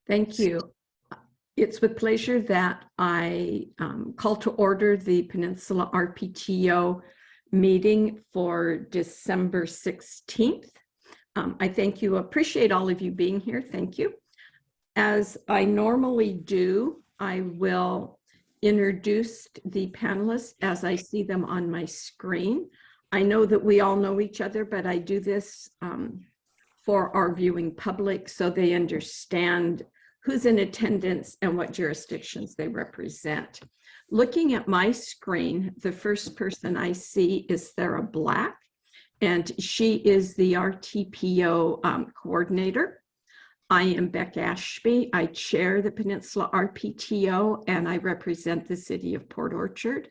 Thank you. It's with pleasure that I call to order the Peninsula RTPO meeting for December 16th. I thank you, appreciate all of you being here. Thank you. As I normally do, I will introduce the panelists as I see them on my screen. I know that we all know each other, but I do this for our viewing public so they understand who's in attendance and what jurisdictions they represent. Looking at my screen, the first person I see is Sarah Black, and she is the RTPO coordinator. I am Beck Ashby. I chair the Peninsula RTPO, and I represent the city of Port Orchard.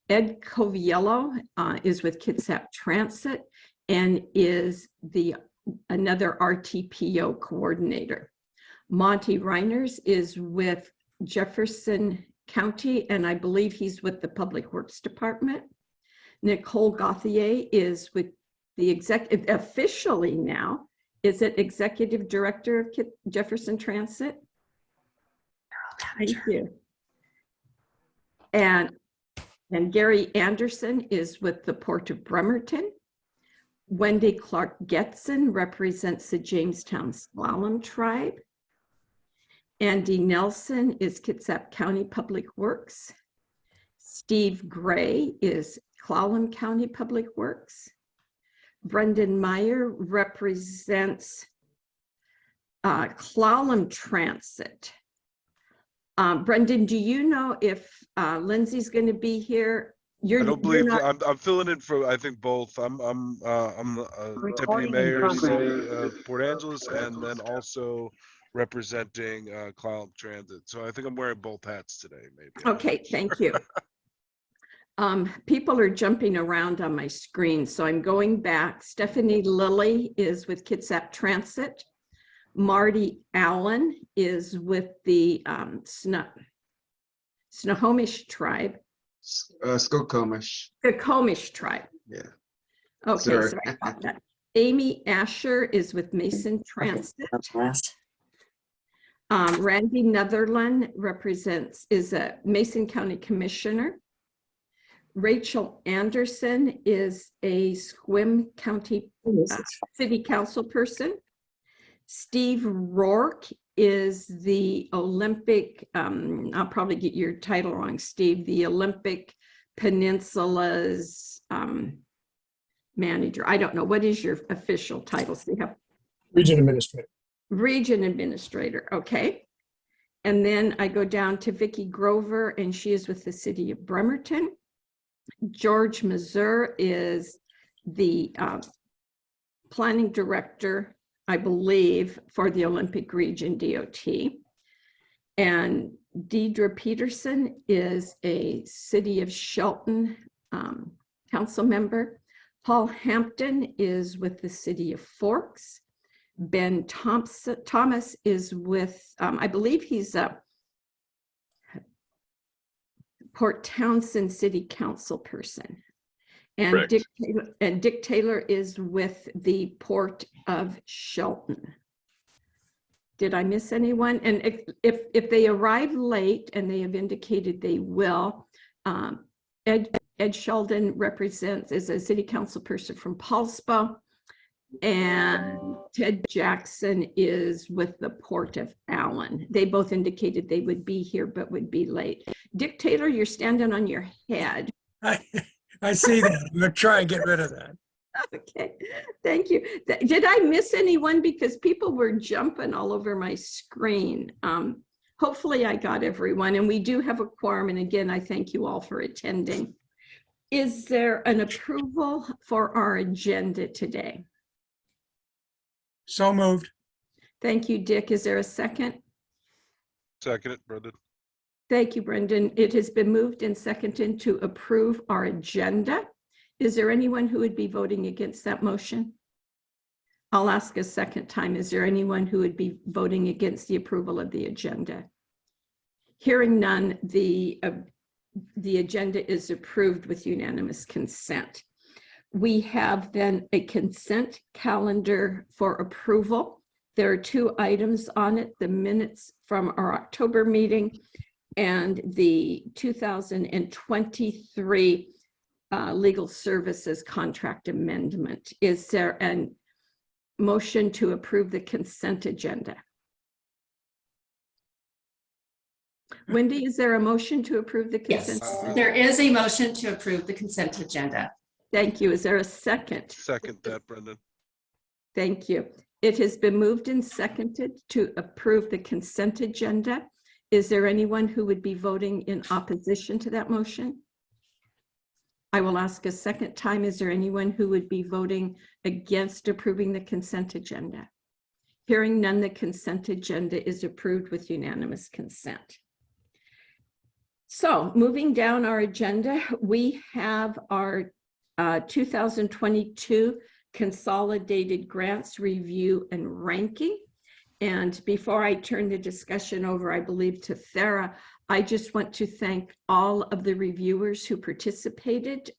Ed Coviello is with Kitsap Transit and is another RTPO coordinator. Monty Reiners is with Jefferson County, and I believe he's with the Public Works Department. Nicole Gauthier is with the officially now, is it Executive Director of Jefferson Transit? Thank you. And Gary Anderson is with the Port of Bremerton. Wendy Clark-Getson represents the Jamestown Slalom Tribe. Andy Nelson is Kitsap County Public Works. Steve Gray is Clallam County Public Works. Brendan Meyer represents Clallam Transit. Brendan, do you know if Lindsay's going to be here? I don't believe I'm filling in for, I think, both. I'm deputy mayor of Port Angeles, and then also representing Clallam Transit. So I think I'm wearing both hats today, maybe. Okay, thank you. People are jumping around on my screen, so I'm going back. Stephanie Lilly is with Kitsap Transit. Marty Allen is with the Snohomish tribe. Skokomish. Skokomish tribe. Yeah. Okay, sorry about that. Amy Asher is with Mason Transit. Randy Netherland is a Mason County Commissioner. Rachel Anderson is a Sequim County City Council person. Steve Rourke is the Olympic, I'll probably get your title wrong, Steve, the Olympic Peninsula's manager. I don't know. What is your official title? So you have Region Administrator. Region Administrator, okay. And then I go down to Vicki Grover, and she is with the city of Bremerton. George Mazur is the planning director, I believe, for the Olympic Region DOT. And Deidre Peterson is a City of Shelton council member. Paul Hampton is with the City of Forks. Ben Thomas is with, I believe he's a Port Townsend City Council person. And Dick Taylor is with the Port of Shelton. Did I miss anyone? And if they arrive late, and they have indicated they will, Ed Sheldon is a city council person from Paulsbo, and Ted Jackson is with the Port of Allen. They both indicated they would be here but would be late. Dick Taylor, you're standing on your head. I see that. I'm going to try and get rid of that. Okay, thank you. Did I miss anyone? Because people were jumping all over my screen. Hopefully I got everyone, and we do have a quorum. And again, I thank you all for attending. Is there an approval for our agenda today? So moved. Thank you, Dick. Is there a second? Second it, Brendan. Thank you, Brendan. It has been moved and seconded to approve our agenda. Is there anyone who would be voting against that motion? I'll ask a second time. Is there anyone who would be voting against the approval of the agenda? Hearing none, the agenda is approved with unanimous consent. We have then a consent calendar for approval. There are two items on it, the minutes from our October meeting and the 2023 legal services contract amendment. Is there a motion to approve the consent agenda? Wendy, is there a motion to approve the consent? Yes, there is a motion to approve the consent agenda. Thank you. Is there a second? Second that, Brendan. Thank you. It has been moved and seconded to approve the consent agenda. Is there anyone who would be voting in opposition to that motion? I will ask a second time. Is there anyone who would be voting against approving the consent agenda? Hearing none, the consent agenda is approved with unanimous consent. So moving down our agenda, we have our 2022 consolidated grants review and ranking. And before I turn the discussion over, I believe, to Thera, I just want to thank all of the reviewers who participated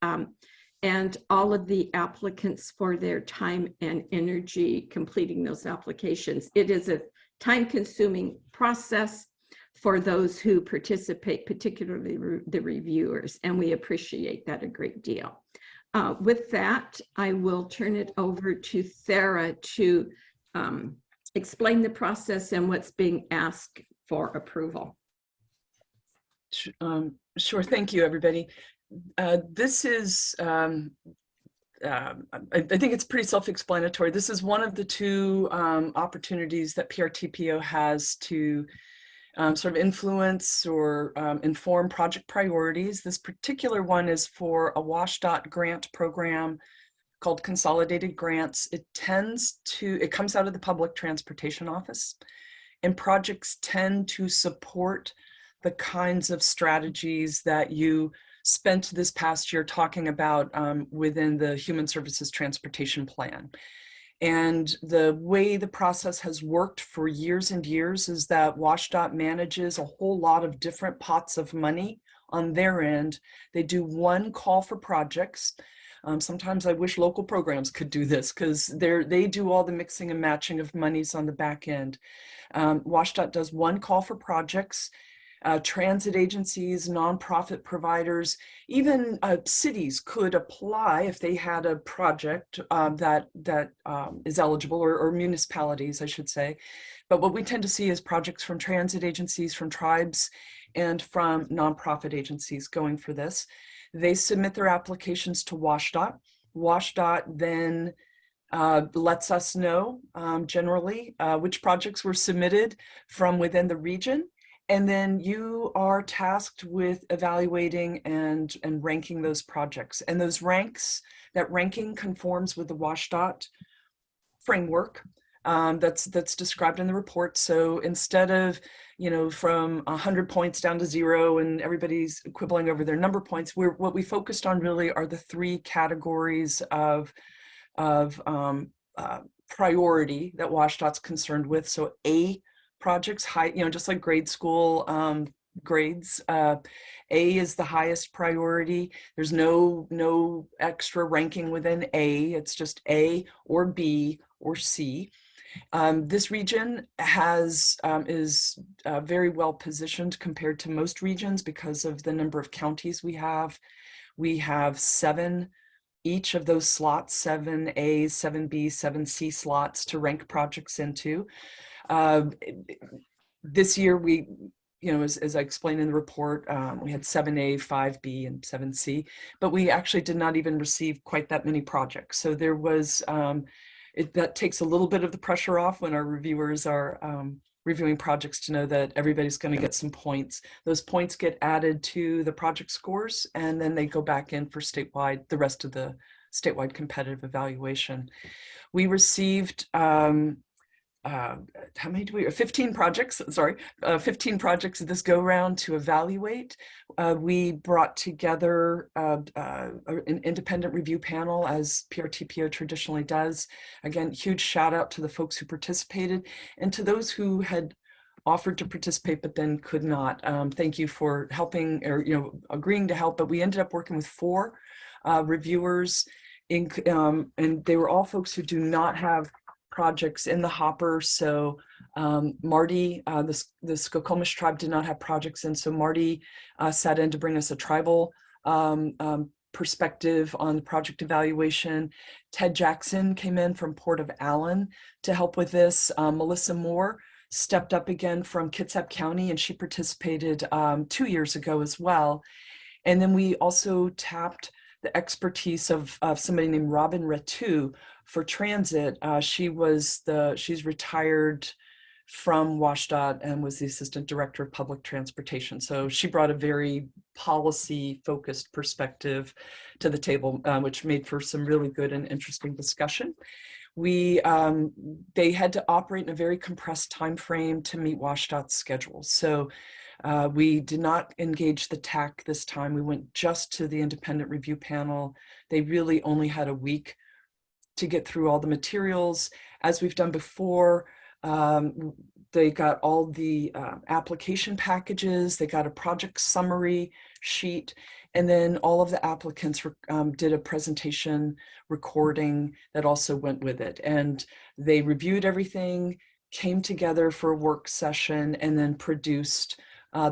and all of the applicants for their time and energy completing those applications. It is a time-consuming process for those who participate, particularly the reviewers, and we appreciate that a great deal. With that, I will turn it over to Thera to explain the process and what's being asked for approval. Sure. Thank you, everybody. This is, I think it's pretty self-explanatory. This is one of the two opportunities that PRTPO has to sort of influence or inform project priorities. This particular one is for a WSDOT grant program called Consolidated Grants. It comes out of the Public Transportation Office, and projects tend to support the kinds of strategies that you spent this past year talking about within the Human Services Transportation Plan. And the way the process has worked for years and years is that WSDOT manages a whole lot of different pots of money on their end. They do one call for projects. Sometimes I wish local programs could do this because they do all the mixing and matching of monies on the back end. WSDOT does one call for projects. Transit agencies, nonprofit providers, even cities could apply if they had a project that is eligible, or municipalities, I should say. But what we tend to see is projects from transit agencies, from tribes, and from nonprofit agencies going for this. They submit their applications to WSDOT. WSDOT then lets us know generally which projects were submitted from within the region. And then you are tasked with evaluating and ranking those projects. And those that ranking conforms with the WSDOT framework that's described in the report. So instead of, from 100 points down to 0 and everybody's quibbling over their number points, what we focused on really are the three categories of priority that WSDOT's concerned with. So A, projects high, just like grade school grades, A is the highest priority. There's no extra ranking within A. It's just A or B or C. This region is very well positioned compared to most regions because of the number of counties we have. We have 7 each of those slots, 7 A's, 7 B's, 7 C slots to rank projects into. This year we, as I explained in the report, we had 7A, 5B, and 7C, but we actually did not even receive quite that many projects. So there was, that takes a little bit of the pressure off when our reviewers are reviewing projects to know that everybody's going to get some points. Those points get added to the project scores, and then they go back in for the rest of the statewide competitive evaluation. We received, how many 15 projects, 15 projects this go round to evaluate. We brought together an independent review panel, as PRTPO traditionally does. Again, huge shout out to the folks who participated and to those who had offered to participate but then could not. Thank you for helping, or agreeing to help. But we ended up working with 4 reviewers, and they were all folks who do not have projects in the hopper. So Marty, the Skokomish tribe did not have projects in, so Marty sat in to bring us a tribal perspective on the project evaluation. Ted Jackson came in from Port of Allen to help with this. Melissa Moore stepped up again from Kitsap County, and she participated 2 years ago as well. And then we also tapped the expertise of somebody named Robin Retu for transit. She's retired from WashDOT and was the Assistant Director of Public Transportation. So she brought a very policy-focused perspective to the table, which made for some really good and interesting discussion. They had to operate in a very compressed time frame to meet WashDOT's schedule. So we did not engage the TAC this time. We went just to the independent review panel. They really only had a week to get through all the materials. As we've done before, they got all the application packages, they got a project summary sheet, and then all of the applicants did a presentation recording that also went with it. And they reviewed everything, came together for a work session, and then produced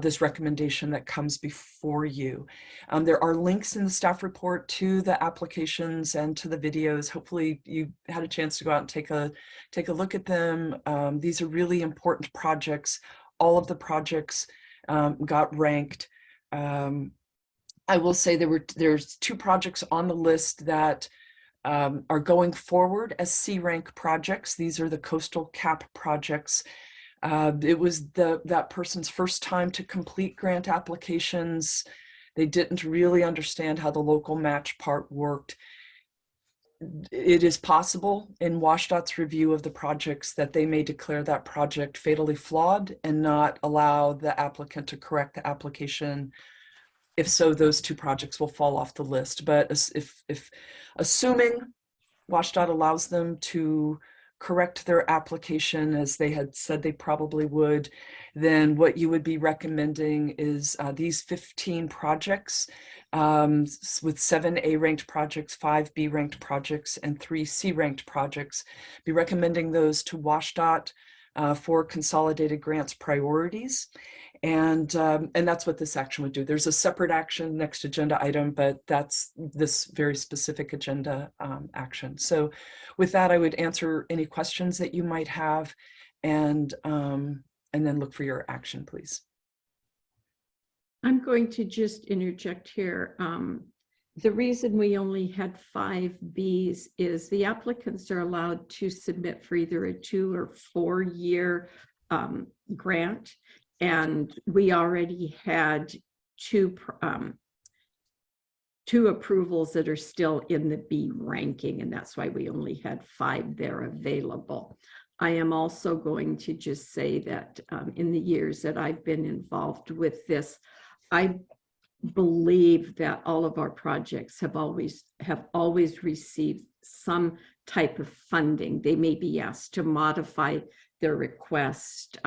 this recommendation that comes before you. There are links in the staff report to the applications and to the videos. Hopefully you had a chance to go out and take a look at them. These are really important projects. All of the projects got ranked. I will say there's 2 projects on the list that are going forward as C rank projects. These are the coastal cap projects. It was that person's first time to complete grant applications. They didn't really understand how the local match part worked. It is possible in WashDOT's review of the projects that they may declare that project fatally flawed and not allow the applicant to correct the application. If so, those 2 projects will fall off the list. But if assuming WashDOT allows them to correct their application as they had said they probably would, then what you would be recommending is these 15 projects with 7 A ranked projects, 5 B ranked projects, and 3 C ranked projects. Be recommending those to WashDOT for consolidated grants priorities. And that's what this action would do. There's a separate action, next agenda item, but that's this very specific agenda action. So with that, I would answer any questions that you might have, and then look for your action, please. I'm going to just interject here. The reason we only had 5 Bs is the applicants are allowed to submit for either a 2 or 4 year grant. And we already had 2 approvals that are still in the B ranking, and that's why we only had 5 there available. I am also going to just say that in the years that I've been involved with this, I believe that all of our projects have always received some type of funding. They may be asked to modify their request,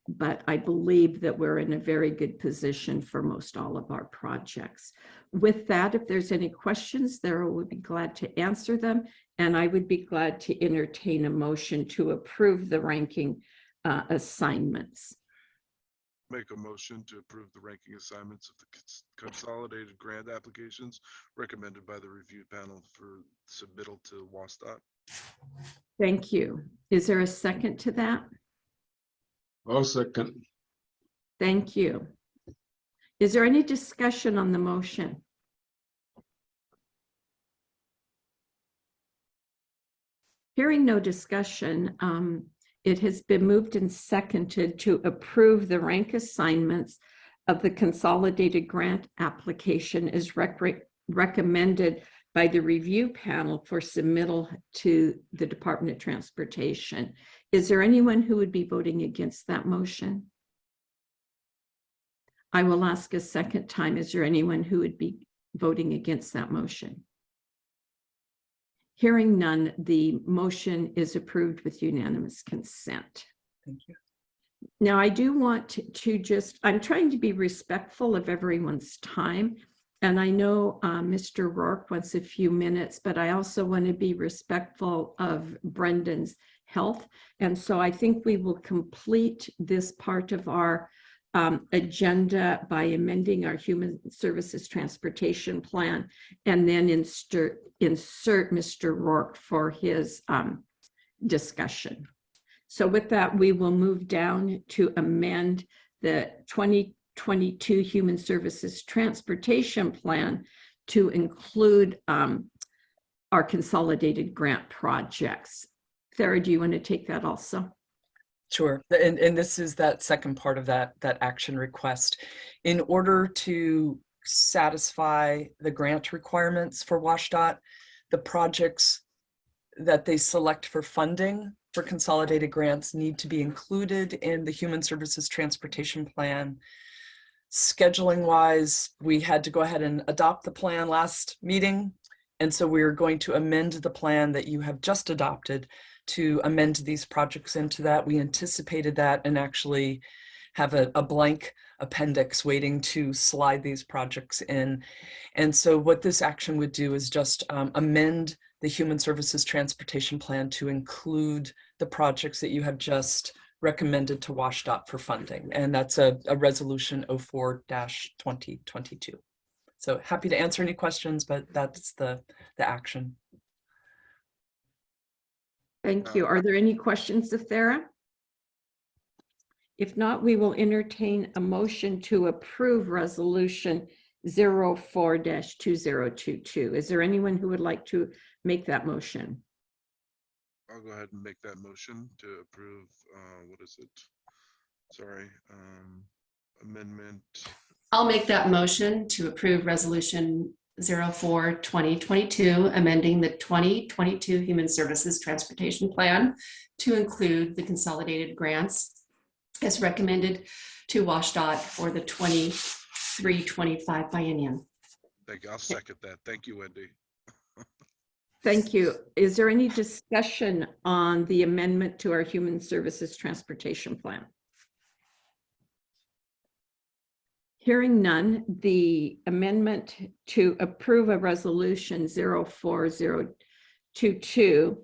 but I believe that we're in a very good position for most all of our projects. With that, if there's any questions, Sarah would be glad to answer them, and I would be glad to entertain a motion to approve the ranking assignments. Make a motion to approve the ranking assignments of the consolidated grant applications recommended by the review panel for submittal to WashDOT. Thank you. Is there a second to that? I'll second. Thank you. Is there any discussion on the motion? Hearing no discussion, it has been moved and seconded to approve the rank assignments of the consolidated grant application as recommended by the review panel for submittal to the Department of Transportation. Is there anyone who would be voting against that motion? I will ask a second time. Is there anyone who would be voting against that motion? Hearing none, the motion is approved with unanimous consent. Thank you. Now, I do want to just, I'm trying to be respectful of everyone's time. And I know Mr. Rourke wants a few minutes, but I also want to be respectful of Brendan's health. And so I think we will complete this part of our agenda by amending our Human Services Transportation Plan and then insert Mr. Rourke for his discussion. So with that, we will move down to amend the 2022 Human Services Transportation Plan to include our consolidated grant projects. Sarah, do you want to take that also? Sure. And this is that second part of that action request. In order to satisfy the grant requirements for WashDOT, the projects that they select for funding for consolidated grants need to be included in the Human Services Transportation Plan. Scheduling wise, we had to go ahead and adopt the plan last meeting. And so we're going to amend the plan that you have just adopted to amend these projects into that. We anticipated that and actually have a blank appendix waiting to slide these projects in. And so what this action would do is just amend the Human Services Transportation Plan to include the projects that you have just recommended to WashDOT for funding. And that's a resolution 04-2022. So happy to answer any questions, but that's the action. Thank you. Are there any questions of Sarah? If not, we will entertain a motion to approve resolution 04-2022. Is there anyone who would like to make that motion? I'll go ahead and make that motion to approve, what is it? Sorry, amendment. I'll make that motion to approve resolution 04-2022, amending the 2022 Human Services Transportation Plan to include the consolidated grants as recommended to WashDOT for the 23-25 biennium. Thank you. I'll second that. Thank you, Wendy. Thank you. Is there any discussion on the amendment to our Human Services Transportation Plan? Hearing none, the amendment to approve a resolution 04-022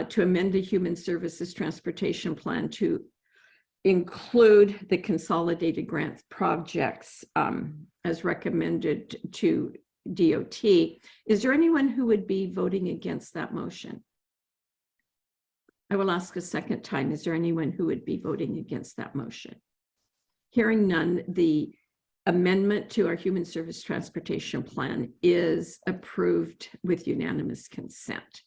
to amend the Human Services Transportation Plan to include the consolidated grants projects as recommended to DOT. Is there anyone who would be voting against that motion? I will ask a second time. Is there anyone who would be voting against that motion? Hearing none, the amendment to our Human Service Transportation Plan is approved with unanimous consent.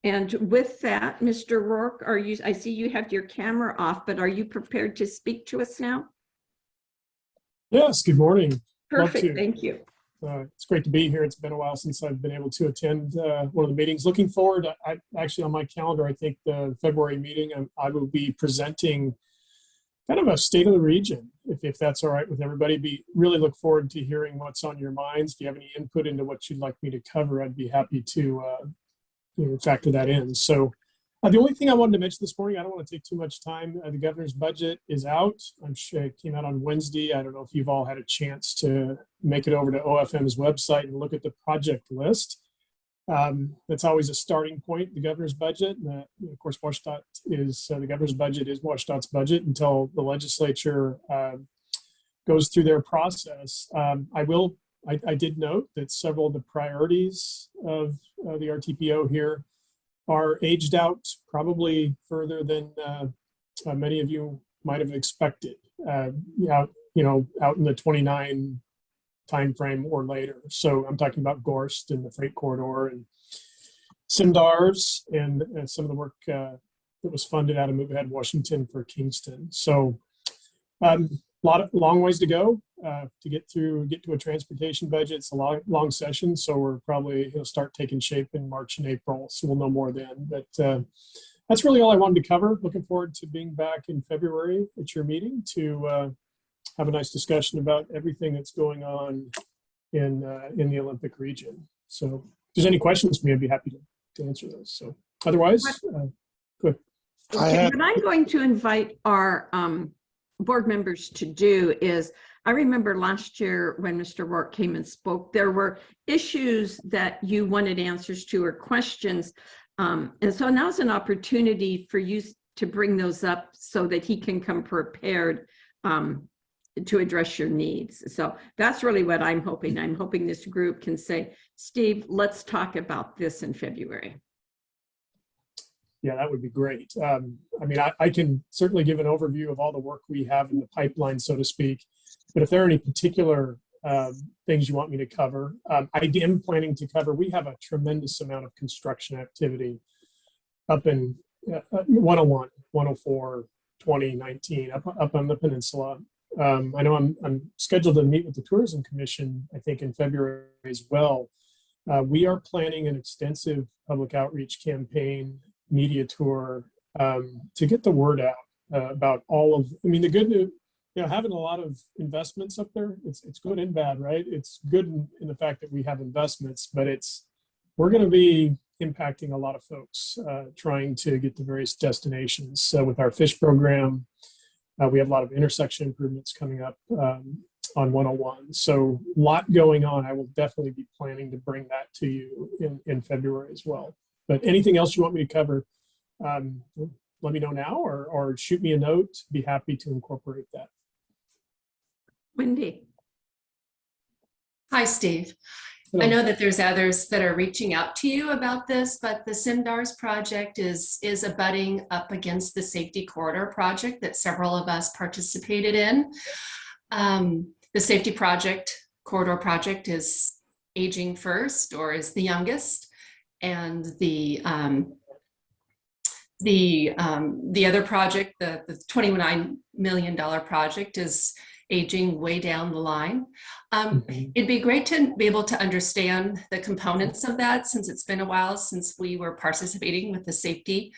And with that, Mr. Rourke, I see you have your camera off, but are you prepared to speak to us now? Yes, good morning. Perfect, thank you. It's great to be here. It's been a while since I've been able to attend one of the meetings. Looking forward, I actually on my calendar, I think the February meeting, I will be presenting kind of a state of the region, if that's all right with everybody. Really look forward to hearing what's on your minds. If you have any input into what you'd like me to cover, I'd be happy to factor that in. So the only thing I wanted to mention this morning, I don't want to take too much time. The governor's budget is out. I'm sure it came out on Wednesday. I don't know if you've all had a chance to make it over to OFM's website and look at the project list. That's always a starting point, the governor's budget. Of course, WashDOT is, the governor's budget is WashDOT's budget until the legislature goes through their process. I did note that several of the priorities of the RTPO here are aged out probably further than many of you might have expected. Out in the 29 timeframe or later. So I'm talking about Gorst and the freight corridor and CIMDARS and some of the work that was funded out of Move Ahead Washington for Kingston. So long ways to go to get to a transportation budget. It's a long session, so we're probably start taking shape in March and April. So we'll know more then. But that's really all I wanted to cover. Looking forward to being back in February at your meeting to have a nice discussion about everything that's going on in the Olympic region. So if there's any questions for me, I'd be happy to answer those. So otherwise, good. Okay, what I'm going to invite our board members to do is I remember last year when Mr. Rourke came and spoke, there were issues that you wanted answers to or questions. And so now's an opportunity for you to bring those up so that he can come prepared to address your needs. So that's really what I'm hoping. I'm hoping this group can say, Steve, let's talk about this in February. Yeah, that would be great. I mean, I can certainly give an overview of all the work we have in the pipeline, so to speak. But if there are any particular things you want me to cover, I am planning to cover. We have a tremendous amount of construction activity up in 101, 104, 2019, up on the peninsula. I know I'm scheduled to meet with the Tourism Commission, I think, in February as well. We are planning an extensive public outreach campaign, media tour, to get the word out about all of, I mean, the good news, you know, having a lot of investments up there, it's good and bad, right? It's good in the fact that we have investments, but we're going to be impacting a lot of folks trying to get to various destinations. So with our fish program, we have a lot of intersection improvements coming up on 101. So a lot going on. I will definitely be planning to bring that to you in February as well. But anything else you want me to cover, let me know now or shoot me a note. Be happy to incorporate that. Wendy. Hi, Steve. Hello. I know that there's others that are reaching out to you about this, but the CIMDARS project is abutting up against the Safety Corridor project that several of us participated in. The Safety Corridor project is aging first, or is the youngest, and the other project, the $29 million project, is aging way down the line. It'd be great to be able to understand the components of that, since it's been a while since we were participating with the Safety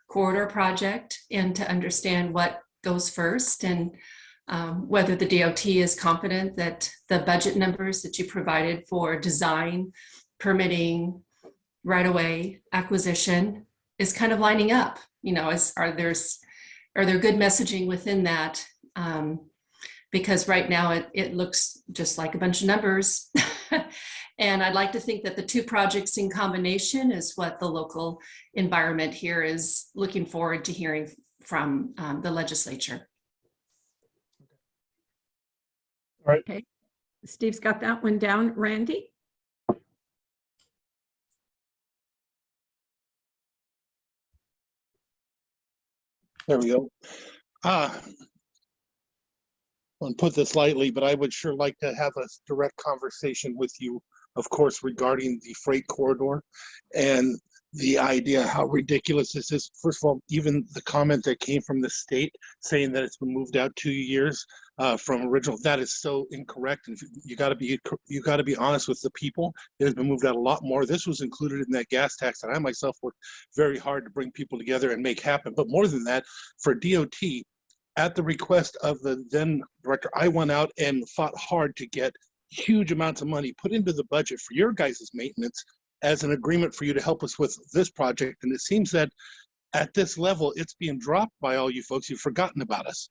Corridor project, and to understand what goes first, and whether the DOT is confident that the budget numbers that you provided for design, permitting, right-of-way acquisition is kind of lining up. You know, are there good messaging within that? Because right now it looks just like a bunch of numbers. And I'd like to think that the two projects in combination is what the local environment here is looking forward to hearing from the legislature. All right. Okay. Steve's got that one down. Randy? There we go. I'll put this lightly, but I would sure like to have a direct conversation with you, of course, regarding the freight corridor and the idea how ridiculous this is. First of all, even the comment that came from the state saying that it's been moved out 2 years from original, that is so incorrect. And you got to be honest with the people. It has been moved out a lot more. This was included in that gas tax that I myself worked very hard to bring people together and make happen. But more than that, for DOT, at the request of the then director, I went out and fought hard to get huge amounts of money put into the budget for your guys' maintenance as an agreement for you to help us with this project. And it seems that at this level, it's being dropped by all you folks. You've forgotten about us.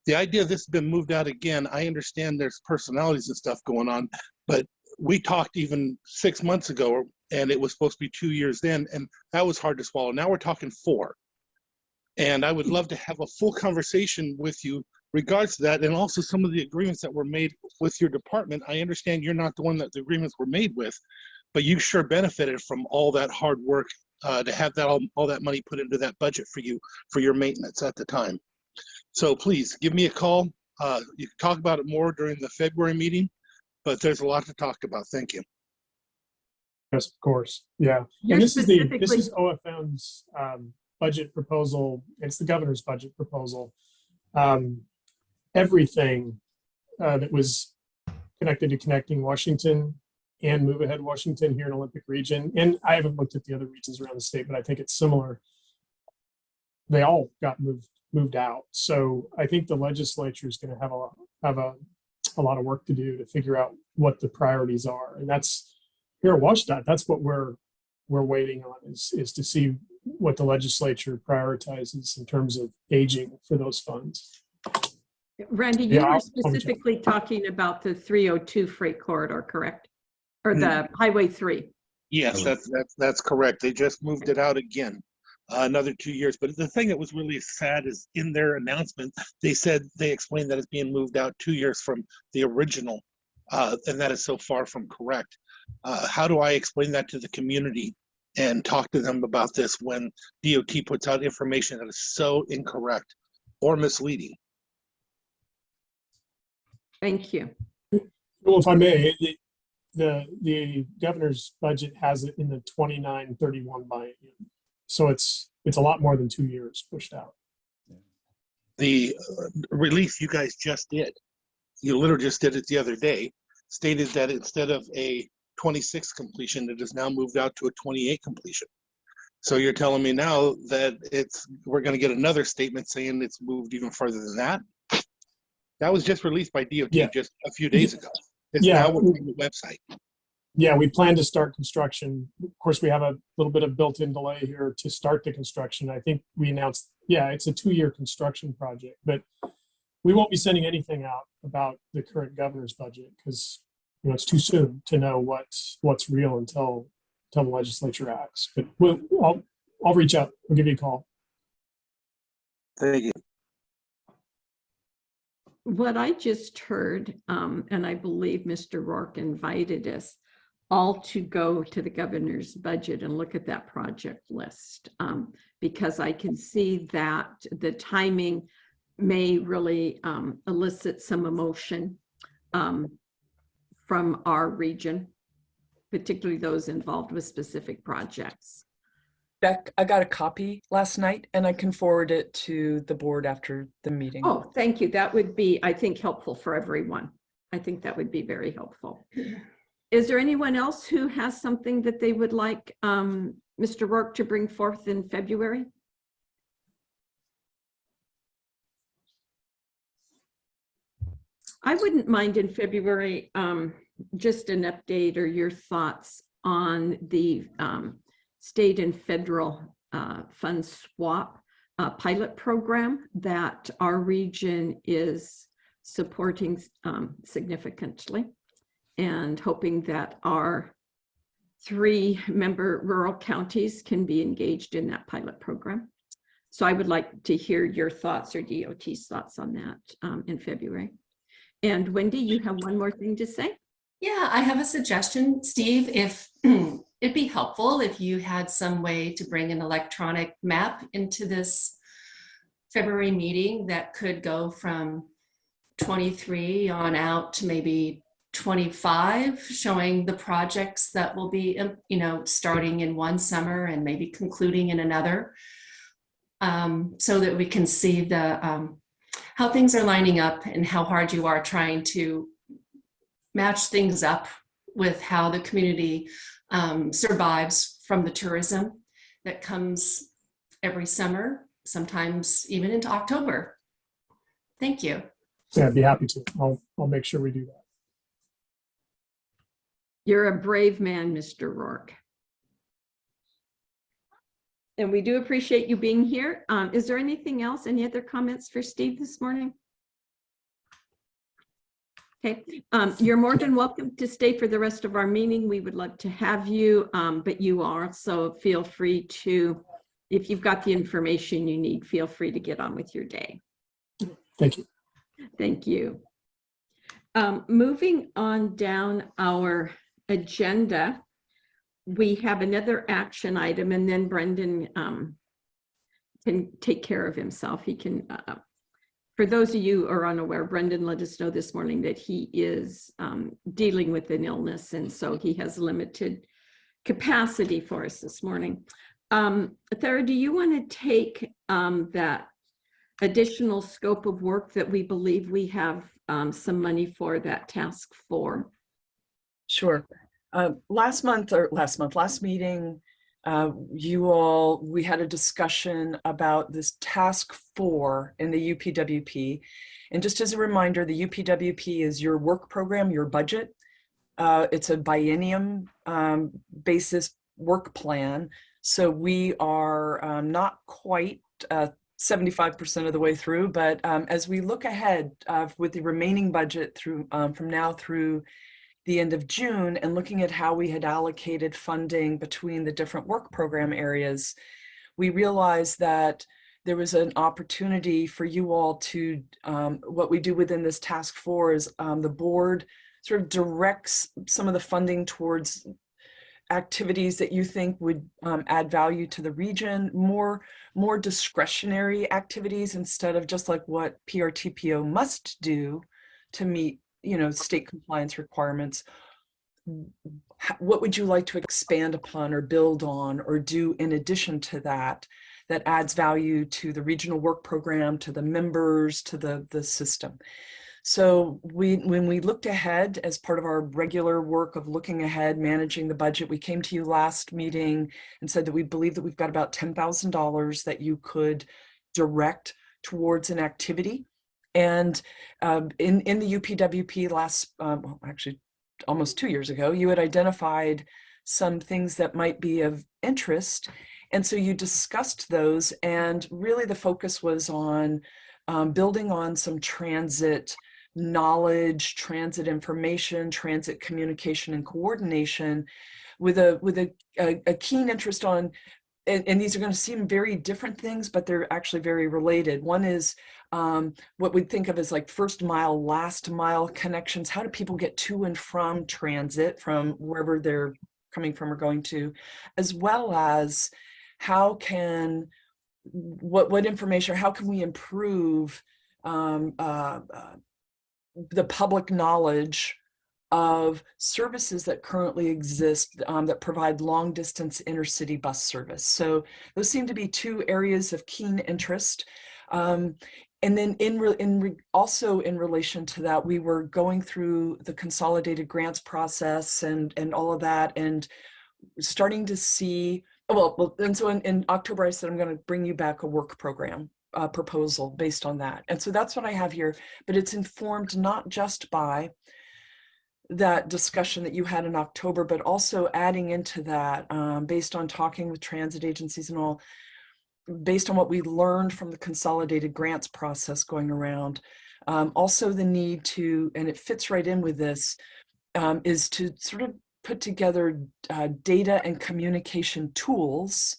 The idea this has been moved out again, I understand there's personalities and stuff going on, but we talked even 6 months ago, and it was supposed to be 2 years then, and that was hard to swallow. Now we're talking 4. And I would love to have a full conversation with you regards to that, and also some of the agreements that were made with your department. I understand you're not the one that the agreements were made with, but you sure benefited from all that hard work to have that all that money put into that budget for you for your maintenance at the time. So please give me a call. You can talk about it more during the February meeting, but there's a lot to talk about. Thank you. Yes, of course. Yeah. You're And this is specifically- OFM's budget proposal. It's the governor's budget proposal. Everything that was connected to Connecting Washington and Move Ahead Washington here in Olympic Region, and I haven't looked at the other regions around the state, but I think it's similar. They all got moved out. So I think the legislature is going to have a lot of work to do to figure out what the priorities are, and that's here at WashDOT. That's what we're waiting on is to see what the legislature prioritizes in terms of aging for those funds. Randy, you Yeah, were I'll check. specifically talking about the 302 freight corridor, correct? Or the Highway 3? Yes, that's correct. They just moved it out again, another 2 years. But the thing that was really sad is in their announcement, they explained that it's being moved out 2 years from the original, and that is so far from correct. How do I explain that to the community and talk to them about this when DOT puts out information that is so incorrect or misleading? Thank you. Well, if I may, the governor's budget has it in the 29-31 biennium. So it's a lot more than 2 years pushed out. The release you guys just did, you literally just did it the other day, stated that instead of a 26 completion, it is now moved out to a 28 completion. So you're telling me now that we're going to get another statement saying it's moved even further than that? That was just released by DOT just a few days ago. It's now on the website. Yeah, we plan to start construction. Of course, we have a little bit of built-in delay here to start the construction. I think we announced, it's a 2-year construction project, but we won't be sending anything out about the current governor's budget because it's too soon to know what's real until the legislature acts. But I'll reach out. I'll give you a call. Thank you. What I just heard, and I believe Mr. Rourke invited us all to go to the governor's budget and look at that project list, because I can see that the timing may really elicit some emotion from our region, particularly those involved with specific projects. Beck, I got a copy last night and I can forward it to the board after the meeting. Oh, thank you. That would be, I think, helpful for everyone. I think that would be very helpful. Is there anyone else who has something that they would like Mr. Rourke to bring forth in February? I wouldn't mind in February just an update or your thoughts on the state and federal fund swap pilot program that our region is supporting significantly, and hoping that our 3-member rural counties can be engaged in that pilot program. So I would like to hear your thoughts or DOT's thoughts on that in February. And Wendy, you have one more thing to say? Yeah, I have a suggestion, Steve. If it'd be helpful if you had some way to bring an electronic map into this February meeting that could go from 23 on out to maybe 25, showing the projects that will be, starting in one summer and maybe concluding in another, so that we can see the how things are lining up and how hard you are trying to match things up with how the community survives from the tourism that comes every summer, sometimes even into October. Thank you. Yeah, I'd be happy to. I'll make sure we do that. You're a brave man, Mr. Rourke. And we do appreciate you being here. Is there anything else? Any other comments for Steve this morning? Okay, you're more than welcome to stay for the rest of our meeting. We would love to have you, but you also feel free to, if you've got the information you need, feel free to get on with your day. Thank you. Thank you. Moving on down our agenda, we have another action item, and then Brendan can take care of himself. He can, for those of you who are unaware, Brendan let us know this morning that he is dealing with an illness, and so he has limited capacity for us this morning. Thera, do you want to take that additional scope of work that we believe we have some money for, that task for? Sure. Last meeting, we had a discussion about this task 4 in the UPWP. And just as a reminder, the UPWP is your work program, your budget. It's a biennium basis work plan. So we are not quite 75% of the way through, but as we look ahead with the remaining budget through from now through the end of June and looking at how we had allocated funding between the different work program areas, we realized that there was an opportunity for you all to, what we do within this task force is the board sort of directs some of the funding towards activities that you think would add value to the region, more discretionary activities instead of just like what PRTPO must do to meet, state compliance requirements. What would you like to expand upon or build on or do in addition to that adds value to the regional work program, to the members, to the system? So when we looked ahead as part of our regular work of looking ahead, managing the budget, we came to you last meeting and said that we believe that we've got about $10,000 that you could direct towards an activity. And in the UPWP last, actually almost 2 years ago, you had identified some things that might be of interest. And so you discussed those, and really the focus was on building on some transit knowledge, transit information, transit communication and coordination with a keen interest on, and these are going to seem very different things, but they're actually very related. One is what we think of as like first mile, last mile connections. How do people get to and from transit from wherever they're coming from or going to, as well as how can, what information, how can we improve the public knowledge of services that currently exist that provide long distance intercity bus service. So those seem to be two areas of keen interest. And then also in relation to that, we were going through the consolidated grants process and all of that, and starting to see, and so in October, I said, I'm going to bring you back a work program proposal based on that. And so that's what I have here, but it's informed not just by that discussion that you had in October, but also adding into that based on talking with transit agencies and all, based on what we learned from the consolidated grants process going around. Also the need to, and it fits right in with this, is to sort of put together data and communication tools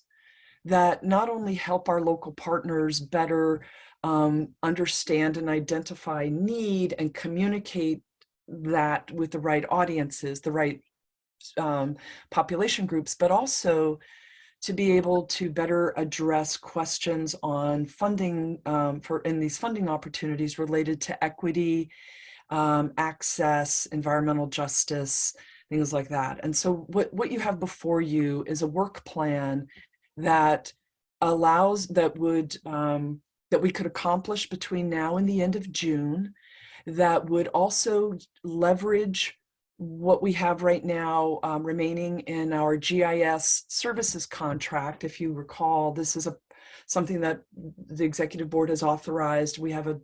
that not only help our local partners better understand and identify need and communicate that with the right audiences, the right population groups, but also to be able to better address questions on funding in these funding opportunities related to equity, access, environmental justice, things like that. And so what you have before you is a work plan that allows, that we could accomplish between now and the end of June, that would also leverage what we have right now remaining in our GIS services contract. If you recall, this is something that the executive board has authorized. We have a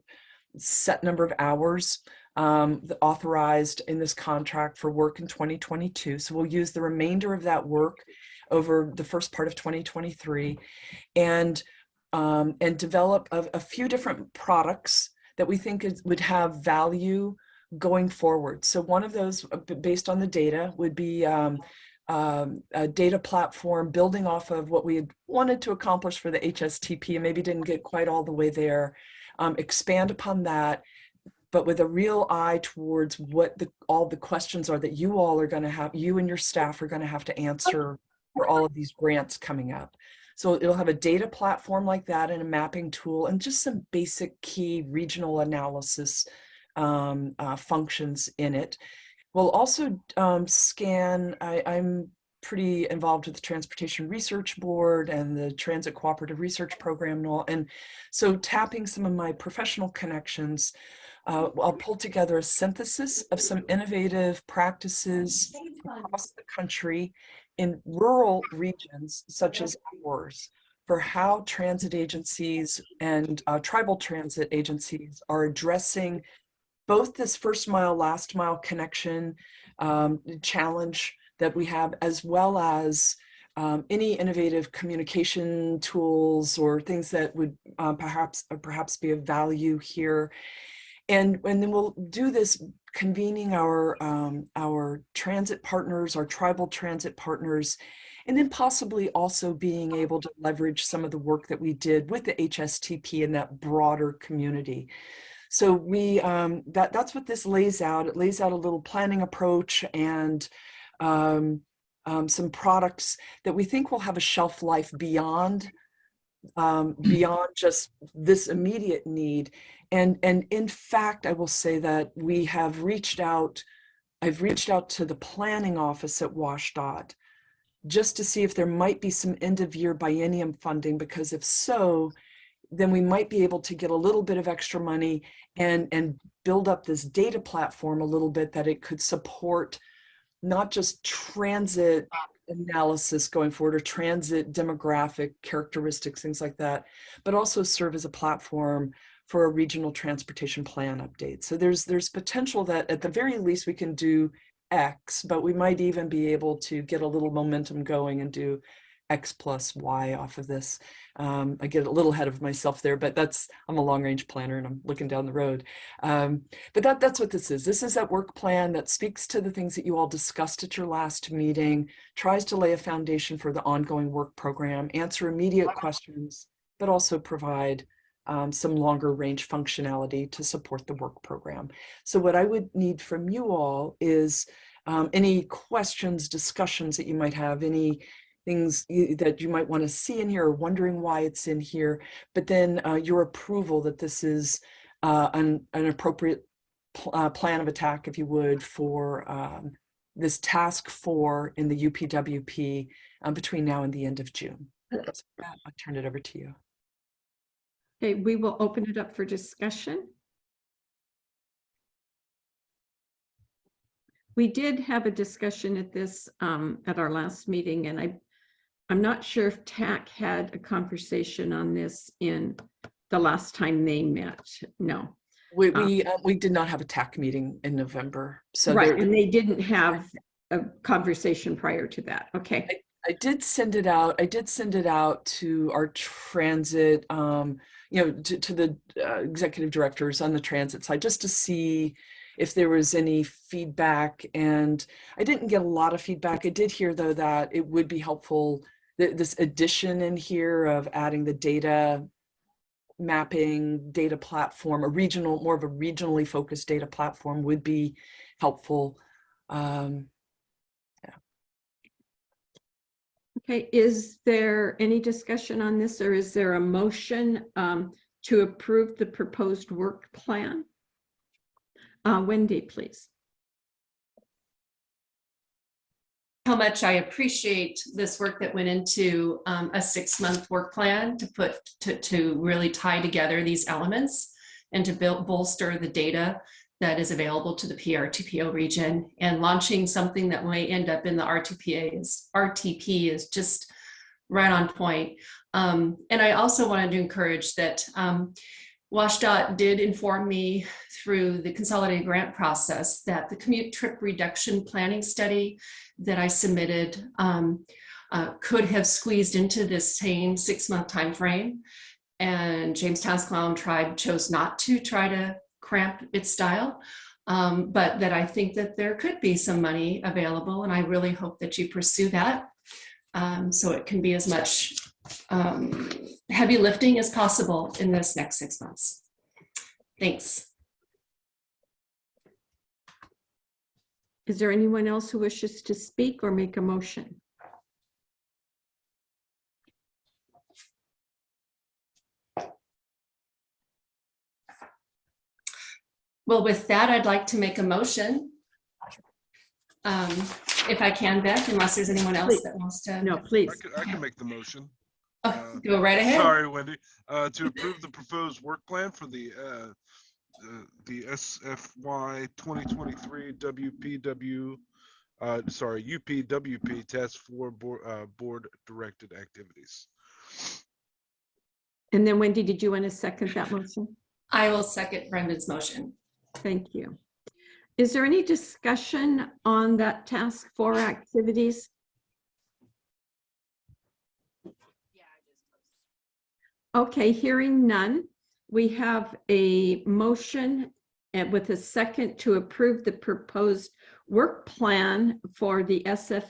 set number of hours authorized in this contract for work in 2022. So we'll use the remainder of that work over the first part of 2023 and develop a few different products that we think would have value going forward. So one of those, based on the data, would be a data platform building off of what we had wanted to accomplish for the HSTP and maybe didn't get quite all the way there, expand upon that, but with a real eye towards what all the questions are that you all are going to have, you and your staff are going to have to answer for all of these grants coming up. So it'll have a data platform like that and a mapping tool and just some basic key regional analysis functions in it. We'll also scan, I'm pretty involved with the Transportation Research Board and the Transit Cooperative Research Program and all. And so tapping some of my professional connections, I'll pull together a synthesis of some innovative practices across the country in rural regions such as ours for how transit agencies and tribal transit agencies are addressing both this first mile, last mile connection challenge that we have, as well as any innovative communication tools or things that would perhaps be of value here. And then we'll do this convening our transit partners, our tribal transit partners, and then possibly also being able to leverage some of the work that we did with the HSTP in that broader community. So we that's what this lays out. It lays out a little planning approach and some products that we think will have a shelf life beyond just this immediate need. And in fact, I will say that we have reached out. I've reached out to the planning office at WashDOT just to see if there might be some end of year biennium funding, because if so, then we might be able to get a little bit of extra money and build up this data platform a little bit, that it could support not just transit analysis going forward or transit demographic characteristics, things like that, but also serve as a platform for a regional transportation plan update. So there's potential that at the very least we can do X, but we might even be able to get a little momentum going and do X plus Y off of this. I get a little ahead of myself there, but I'm a long range planner and I'm looking down the road. But that's what this is. This is that work plan that speaks to the things that you all discussed at your last meeting, tries to lay a foundation for the ongoing work program, answer immediate questions, but also provide some longer range functionality to support the work program. So what I would need from you all is any questions, discussions that you might have, any things that you might want to see in here or wondering why it's in here, but then your approval that this is an appropriate plan of attack, if you would, for this task 4 in the UPWP between now and the end of June. So I'll turn it over to you. Okay, we will open it up for discussion. We did have a discussion at this at our last meeting, and I'm not sure if TAC had a conversation on this in the last time they met. No. We did not have a TAC meeting in November. So right, and they didn't have a conversation prior to that. Okay. I did send it out. I did send it out to our transit, to the executive directors on the transit side, just to see if there was any feedback. And I didn't get a lot of feedback. I did hear, though, that it would be helpful, this addition in here of adding the data mapping data platform, more of a regionally focused data platform would be helpful. Okay, is there any discussion on this, or is there a motion to approve the proposed work plan? Wendy, please. How much I appreciate this work that went into a 6-month work plan to really tie together these elements and to bolster the data that is available to the PRTPO region, and launching something that may end up in the RTP is just right on point. And I also wanted to encourage that WashDOT did inform me through the consolidated grant process that the commute trip reduction planning study that I submitted could have squeezed into this same 6-month time frame. And Jamestown's Clown Tribe chose not to try to cramp its style, but that I think that there could be some money available, and I really hope that you pursue that so it can be as much heavy lifting as possible in this next 6 months. Thanks. Is there anyone else who wishes to speak or make a motion? Well, with that, I'd like to make a motion. If I can, Beth, unless there's anyone else Please. that wants to. No, please. I can make the motion. Go right ahead. Sorry, Wendy. To approve the proposed work plan for the SFY 2023 UPWP Task 4 board directed activities. And then Wendy, did you want to second that motion? I will second Brendan's motion. Thank you. Is there any discussion on that task 4 activities? Okay, hearing none, we have a motion and with a second to approve the proposed work plan for the SF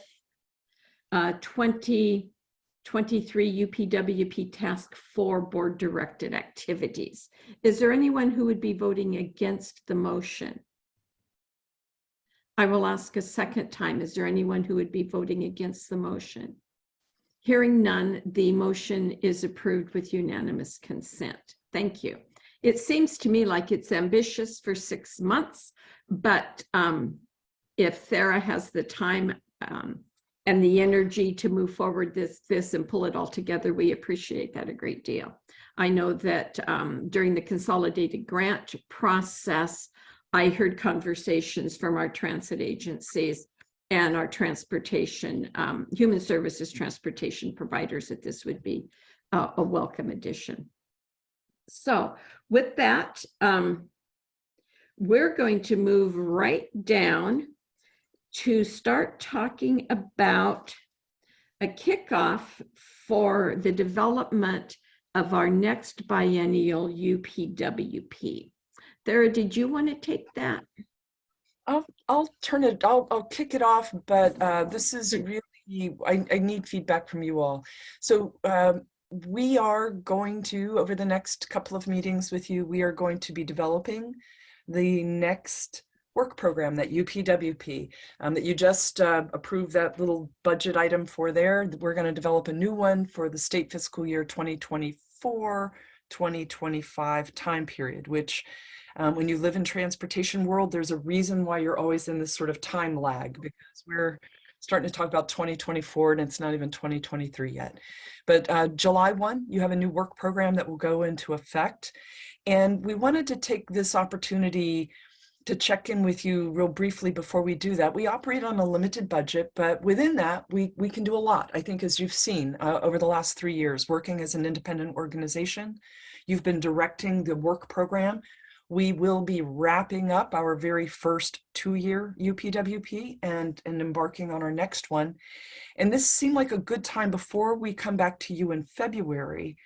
2023 UPWP Task 4 Board Directed Activities. Is there anyone who would be voting against the motion? I will ask a second time. Is there anyone who would be voting against the motion? Hearing none, the motion is approved with unanimous consent. Thank you. It seems to me like it's ambitious for 6 months, but if Thera has the time and the energy to move forward this and pull it all together, we appreciate that a great deal. I know that during the consolidated grant process, I heard conversations from our transit agencies and our transportation, human services transportation providers, that this would be a welcome addition. So with that, we're going to move right down to start talking about a kickoff for the development of our next biennial UPWP. Thera, did you want to take that? I'll kick it off, but this is really, I need feedback from you all. So we are going to, over the next couple of meetings with you, we are going to be developing the next work program, that UPWP, that you just approved that little budget item for there. We're going to develop a new one for the state fiscal year 2024-2025 time period, which when you live in transportation world, there's a reason why you're always in this sort of time lag, because we're starting to talk about 2024 and it's not even 2023 yet. But July 1, you have a new work program that will go into effect. And we wanted to take this opportunity to check in with you real briefly before we do that. We operate on a limited budget, but within that, we can do a lot. I think, as you've seen over the last 3 years, working as an independent organization, you've been directing the work program. We will be wrapping up our very first 2-year UPWP and embarking on our next one. And this seemed like a good time before we come back to you in February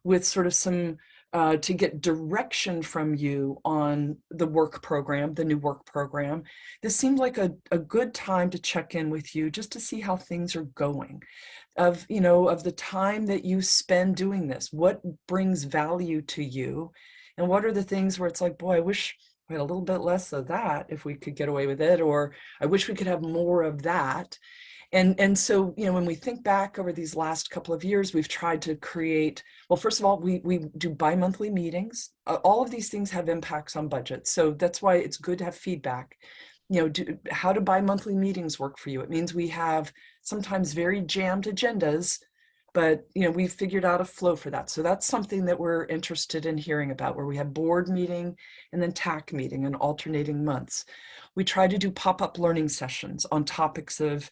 with sort of some to get direction from you on the work program, the new work program. This seemed like a good time to check in with you just to see how things are going, of the time that you spend doing this, what brings value to you, and what are the things where it's like, boy, I wish we had a little bit less of that if we could get away with it, or I wish we could have more of that. And so, when we think back over these last couple of years, we've tried to create, well, first of all, we do bi-monthly meetings. All of these things have impacts on budget. So that's why it's good to have feedback. How do bi-monthly meetings work for you? It means we have sometimes very jammed agendas, but we've figured out a flow for that. So that's something that we're interested in hearing about, where we have board meeting and then TAC meeting in alternating months. We try to do pop-up learning sessions on topics of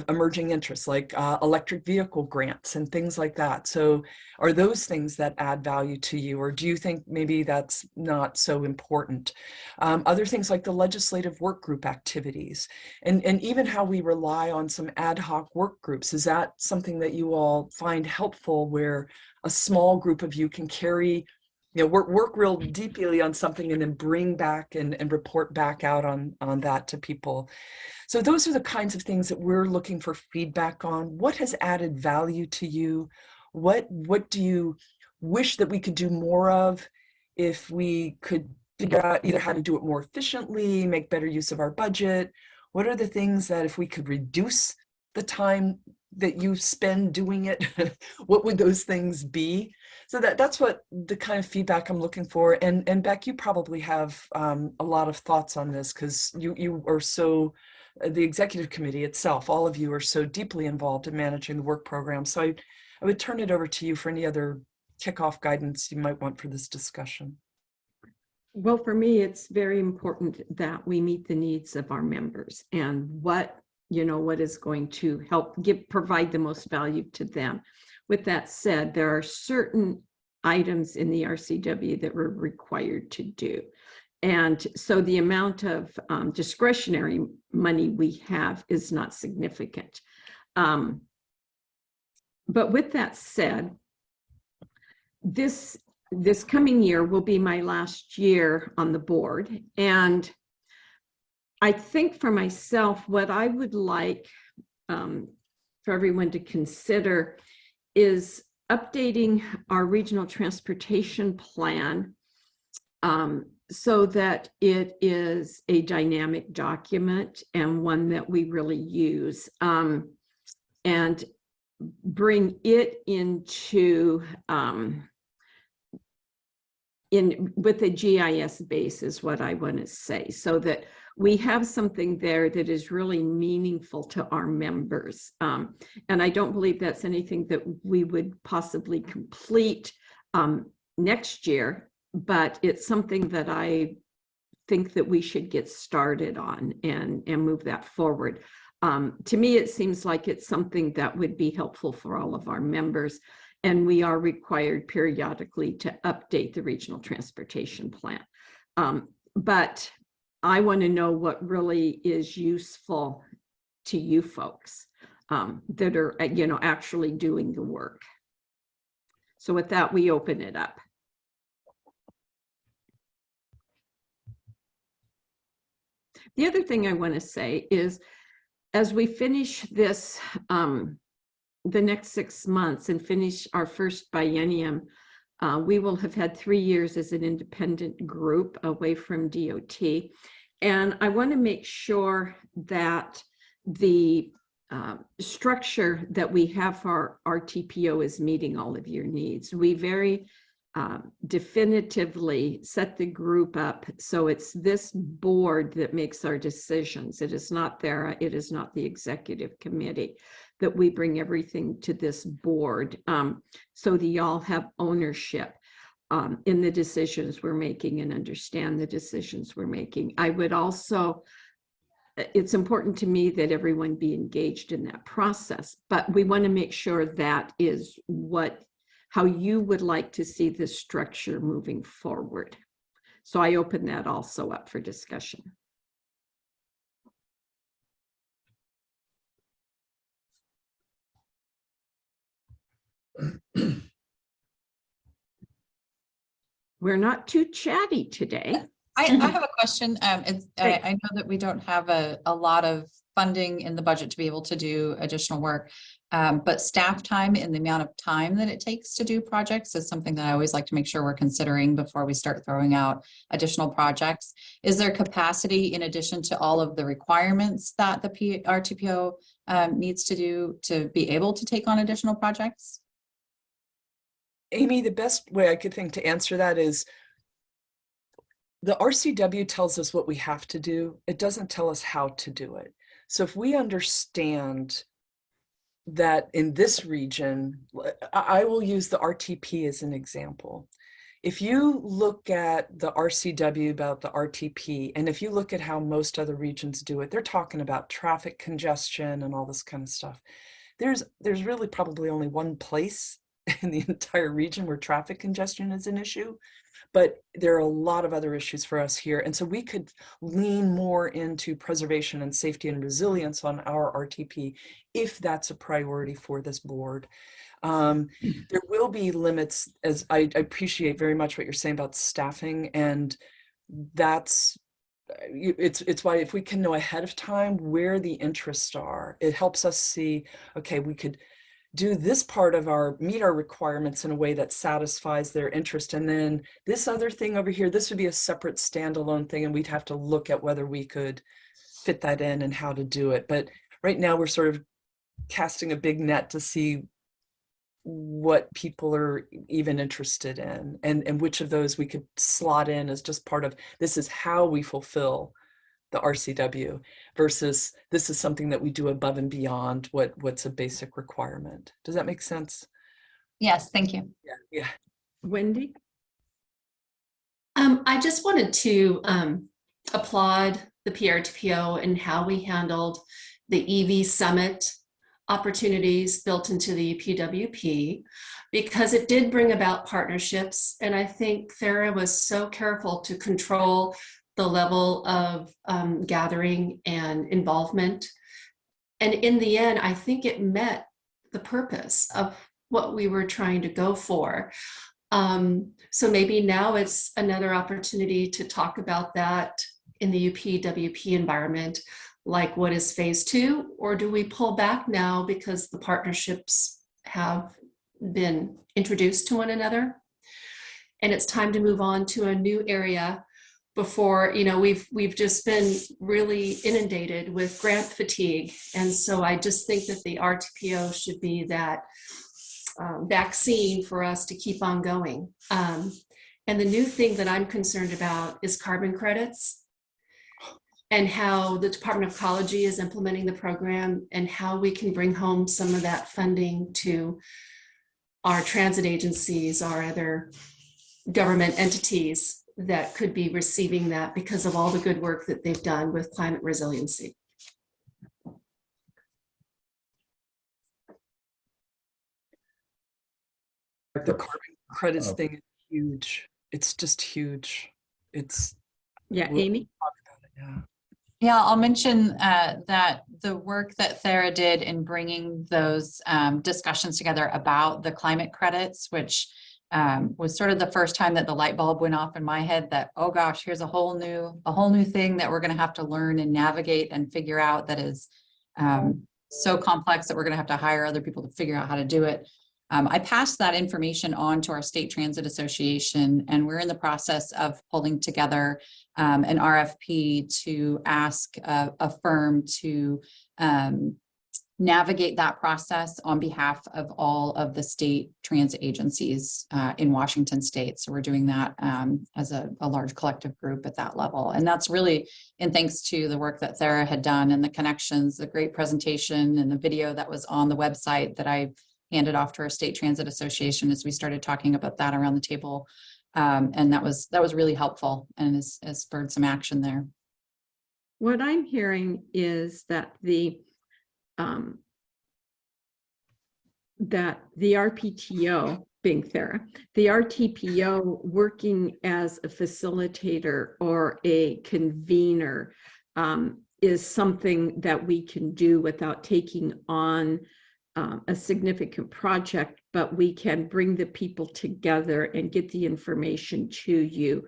emerging interests, like electric vehicle grants and things like that. So are those things that add value to you, or do you think maybe that's not so important? Other things like the legislative work group activities, and even how we rely on some ad hoc work groups. Is that something that you all find helpful, where a small group of you can carry, work real deeply on something and then bring back and report back out on that to people? So those are the kinds of things that we're looking for feedback on. What has added value to you? What do you wish that we could do more of, if we could figure out either how to do it more efficiently, make better use of our budget? What are the things that, if we could reduce the time that you spend doing it, what would those things be? So that's what the kind of feedback I'm looking for. And Beck, you probably have a lot of thoughts on this, because you are so, the executive committee itself, all of you are so deeply involved in managing the work program. So I would turn it over to you for any other kickoff guidance you might want for this discussion. Well, for me, it's very important that we meet the needs of our members, and what is going to help provide the most value to them. With that said, there are certain items in the RCW that we're required to do. And so the amount of discretionary money we have is not significant. But with that said, this coming year will be my last year on the board. And I think for myself, what I would like for everyone to consider is updating our regional transportation plan so that it is a dynamic document and one that we really use, and bring it into with a GIS base is what I want to say, so that we have something there that is really meaningful to our members. And I don't believe that's anything that we would possibly complete next year, but it's something that I think that we should get started on and move that forward. To me, it seems like it's something that would be helpful for all of our members. And we are required periodically to update the regional transportation plan. But I want to know what really is useful to you folks that are, actually doing the work. So with that, we open it up. The other thing I want to say is, as we finish this, the next 6 months and finish our first biennium, we will have had 3 years as an independent group away from DOT. And I want to make sure that the structure that we have for our RTPO is meeting all of your needs. We very definitively set the group up so it's this board that makes our decisions. It is not the executive committee, that we bring everything to this board so that y'all have ownership in the decisions we're making and understand the decisions we're making. I would also, it's important to me that everyone be engaged in that process, but we want to make sure that is how you would like to see this structure moving forward. So I open that also up for discussion. We're not too chatty today. I have a question. I know that we don't have a lot of funding in the budget to be able to do additional work, but staff time and the amount of time that it takes to do projects is something that I always like to make sure we're considering before we start throwing out additional projects. Is there capacity in addition to all of the requirements that the PRTPO needs to do to be able to take on additional projects? Amy, the best way I could think to answer that is the RCW tells us what we have to do. It doesn't tell us how to do it. So if we understand that in this region, I will use the RTP as an example. If you look at the RCW about the RTP, and if you look at how most other regions do it, they're talking about traffic congestion and all this kind of stuff. There's really probably only one place in the entire region where traffic congestion is an issue, but there are a lot of other issues for us here. And so we could lean more into preservation and safety and resilience on our RTP if that's a priority for this board. There will be limits, as I appreciate very much what you're saying about staffing, and it's why if we can know ahead of time where the interests are, it helps us see, okay, we could do this part of meet our requirements in a way that satisfies their interest. And then this other thing over here, this would be a separate standalone thing. And we'd have to look at whether we could fit that in and how to do it. But right now we're sort of casting a big net to see what people are even interested in and which of those we could slot in as just part of, this is how we fulfill the RCW versus this is something that we do above and beyond what's a basic requirement. Does that make sense? Yes, thank you. Yeah. Wendy? I just wanted to applaud the PRTPO and how we handled the EV Summit opportunities built into the PWP, because it did bring about partnerships. And I think Farah was so careful to control the level of gathering and involvement. And in the end, I think it met the purpose of what we were trying to go for. So maybe now it's another opportunity to talk about that in the UPWP environment, like what is phase 2, or do we pull back now because the partnerships have been introduced to one another? And it's time to move on to a new area before, you know, we've just been really inundated with grant fatigue. And so I just think that the RTPO should be that vaccine for us to keep on going. And the new thing that I'm concerned about is carbon credits and how the Department of Ecology is implementing the program and how we can bring home some of that funding to our transit agencies, our other government entities that could be receiving that because of all the good work that they've done with climate resiliency. The carbon credits thing is huge. It's just huge. It's Yeah, Amy? yeah. Yeah, I'll mention that the work that Thera did in bringing those discussions together about the climate credits, which was sort of the first time that the light bulb went off in my head that, oh gosh, here's a whole new thing that we're going to have to learn and navigate and figure out that is so complex that we're going to have to hire other people to figure out how to do it. I passed that information on to our State Transit Association, and we're in the process of pulling together an RFP to ask a firm to navigate that process on behalf of all of the state transit agencies in Washington state. So we're doing that as a large collective group at that level. And that's really in thanks to the work that Thera had done and the connections, the great presentation and the video that was on the website that I handed off to our State Transit Association as we started talking about that around the table. And that was really helpful and has spurred some action there. What I'm hearing is that the RPTO, being Thera, the RTPO working as a facilitator or a convener is something that we can do without taking on a significant project, but we can bring the people together and get the information to you.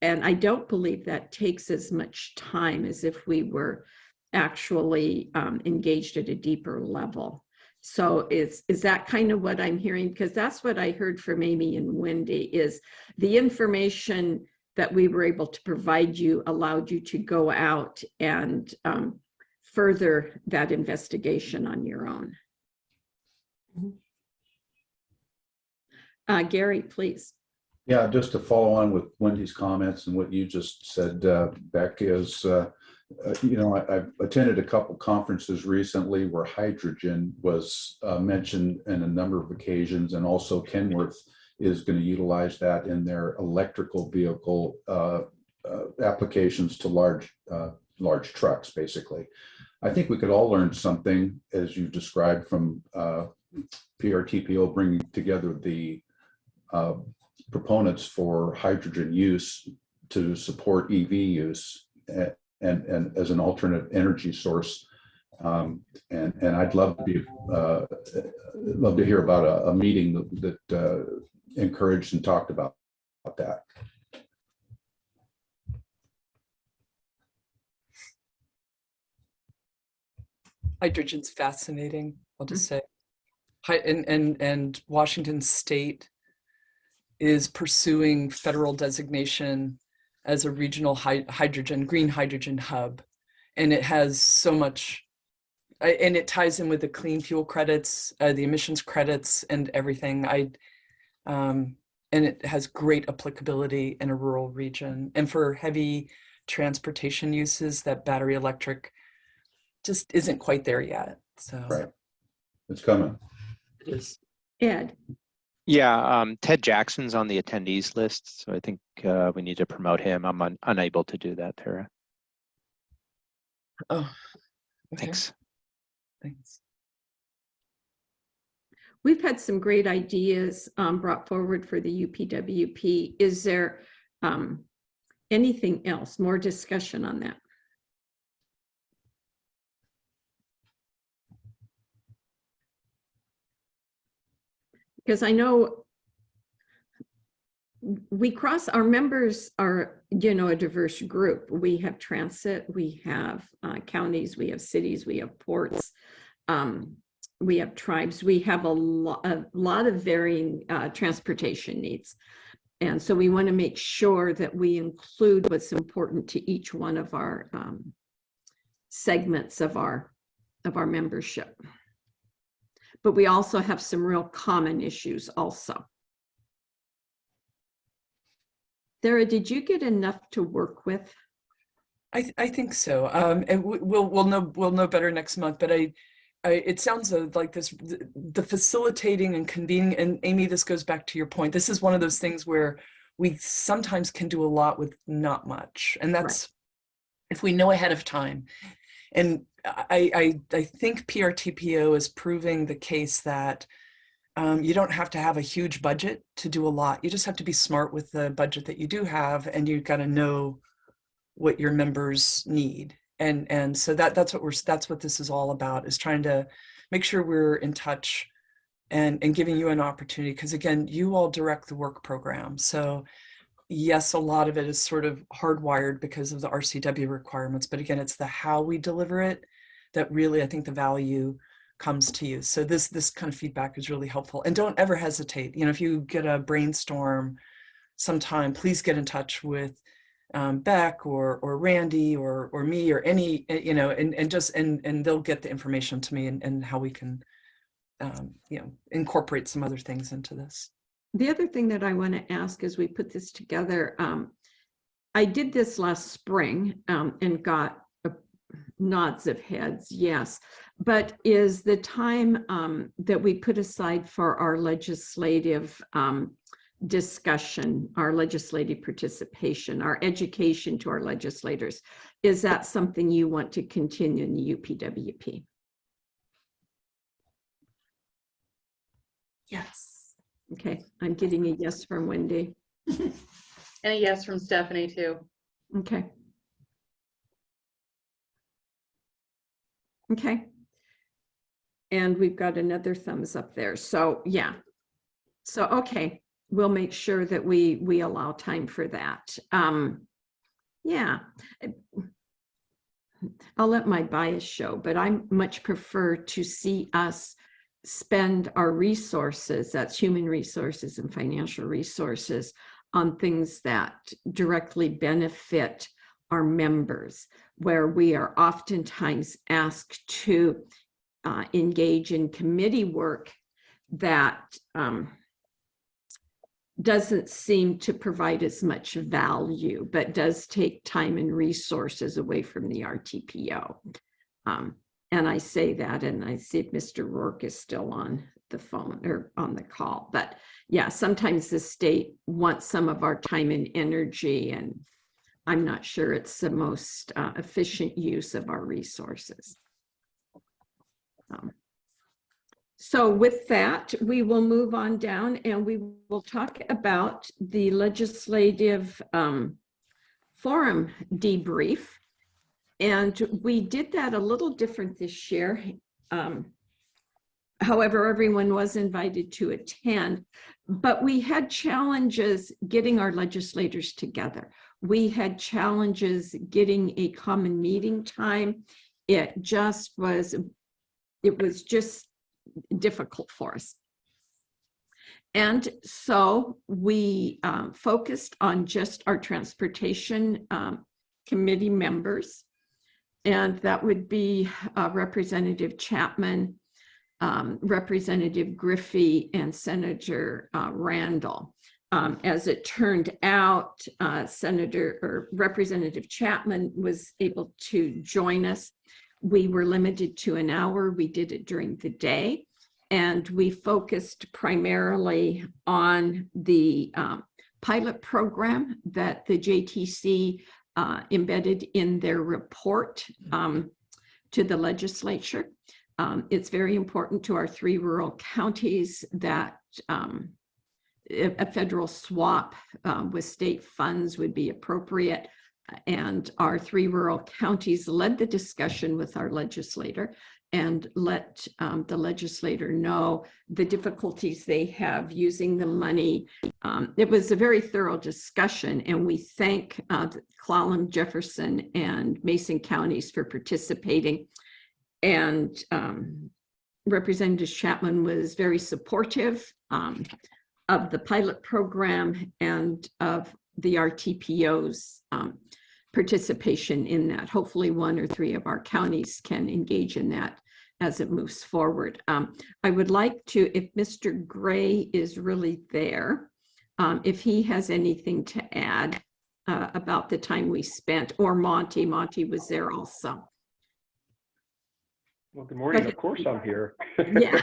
And I don't believe that takes as much time as if we were actually engaged at a deeper level. So is that kind of what I'm hearing? Because that's what I heard from Amy and Wendy, is the information that we were able to provide you allowed you to go out and further that investigation on your own. Gary, please. Yeah, just to follow on with Wendy's comments and what you just said, Beck, is, I've attended a couple conferences recently where hydrogen was mentioned in a number of occasions, and also Kenworth is going to utilize that in their electrical vehicle applications to large trucks, basically. I think we could all learn something, as you described, from PRTPO bringing together the proponents for hydrogen use to support EV use and as an alternate energy source. And I'd love to hear about a meeting that encouraged and talked about that. Hydrogen's fascinating, I'll just say. And Washington State is pursuing federal designation as a regional green hydrogen hub. And it has so much, and it ties in with the clean fuel credits, the emissions credits and everything. And it has great applicability in a rural region. And for heavy transportation uses, that battery electric just isn't quite there yet. So right, it's coming. It is. Ed. Yeah, Ted Jackson's on the attendees list, so I think we need to promote him. I'm unable to do that, Thera. Oh, okay. Thanks. Thanks. We've had some great ideas brought forward for the UPWP. Is there anything else, more discussion on that? Because I know our members are, you know, a diverse group. We have transit, we have counties, we have cities, we have ports, we have tribes, we have a lot of varying transportation needs. And so we want to make sure that we include what's important to each one of our segments of our membership. But we also have some real common issues also. Sarah, did you get enough to work with? I think so. And we'll know better next month. But it sounds like this, the facilitating and convening. And Amy, this goes back to your point. This is one of those things where we sometimes can do a lot with not much, and that's right. If we know ahead of time. And I think PRTPO is proving the case that you don't have to have a huge budget to do a lot. You just have to be smart with the budget that you do have, and you've got to know what your members need. And so that's what this is all about, is trying to make sure we're in touch and giving you an opportunity, because again, you all direct the work program. So yes, a lot of it is sort of hardwired because of the RCW requirements, but again, it's the how we deliver it that really, I think, the value comes to you. So this kind of feedback is really helpful. And don't ever hesitate. You know, if you get a brainstorm sometime, please get in touch with Beck or Randy or me or any, you know, and they'll get the information to me and how we can, you know, incorporate some other things into this. The other thing that I want to ask as we put this together, I did this last spring and got nods of heads, yes, but is the time that we put aside for our legislative discussion, our legislative participation, our education to our legislators, is that something you want to continue in the UPWP? Yes. Okay, I'm getting a yes from Wendy. And a yes from Stephanie too. Okay. Okay. And we've got another thumbs up there. So yeah. So okay, we'll make sure that we allow time for that. Yeah. I'll let my bias show, but I much prefer to see us spend our resources, that's human resources and financial resources, on things that directly benefit our members, where we are oftentimes asked to engage in committee work that doesn't seem to provide as much value, but does take time and resources away from the RTPO. And I say that, and I see if Mr. Rourke is still on the phone or on the call. But yeah, sometimes the state wants some of our time and energy, and I'm not sure it's the most efficient use of our resources. So with that, we will move on down and we will talk about the legislative forum debrief. And we did that a little different this year. However, everyone was invited to attend, but we had challenges getting our legislators together. We had challenges getting a common meeting time. It was just difficult for us. And so we focused on just our transportation committee members. And that would be Representative Chapman, Representative Griffey, and Senator Randall. As it turned out, Representative Chapman was able to join us. We were limited to an hour. We did it during the day, and we focused primarily on the pilot program that the JTC embedded in their report to the legislature. It's very important to our 3 rural counties that a federal swap with state funds would be appropriate and our 3 rural counties led the discussion with our legislator and let the legislator know the difficulties they have using the money. It was a very thorough discussion, and we thank Clallam, Jefferson, and Mason counties for participating. And Representative Chapman was very supportive of the pilot program and of the RTPO's participation in that. Hopefully 1 or 3 of our counties can engage in that as it moves forward. I would like to, if Mr. Gray is really there, if he has anything to add about the time we spent, or Monty was there also. Well, good morning. Of course I'm here. Yeah.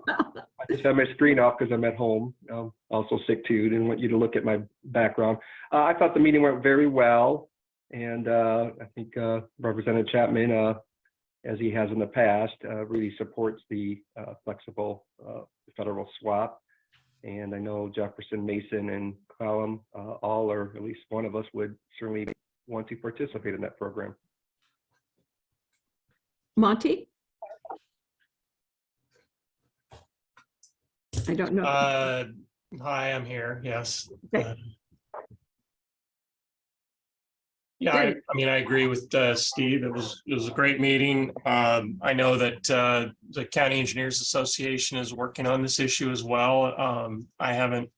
I just have my screen off because I'm at home. I'm also sick too. Didn't want you to look at my background. I thought the meeting went very well. And I think Representative Chapman, as he has in the past, really supports the flexible federal swap. And I know Jefferson, Mason, and Clallam, all, or at least one of us, would certainly want to participate in that program. Monty? I don't know. Hi, I'm here. Yes. Okay. Yeah, I mean, I agree with Steve. It was a great meeting. I know that the County Engineers Association is working on this issue as well. I haven't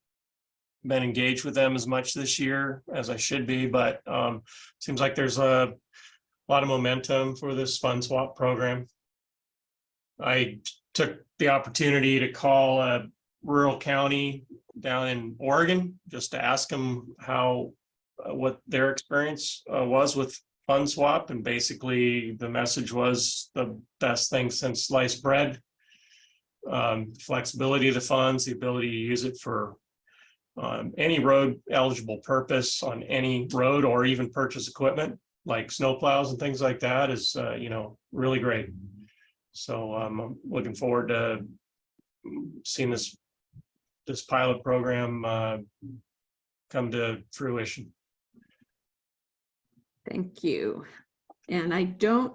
been engaged with them as much this year as I should be, but seems like there's a lot of momentum for this fund swap program. I took the opportunity to call a rural county down in Oregon just to ask them what their experience was with fund swap, and basically the message was the best thing since sliced bread. Flexibility of the funds, the ability to use it for any road eligible purpose on any road, or even purchase equipment like snowplows and things like that is really great. So I'm looking forward to seeing this pilot program come to fruition. Thank you. And I don't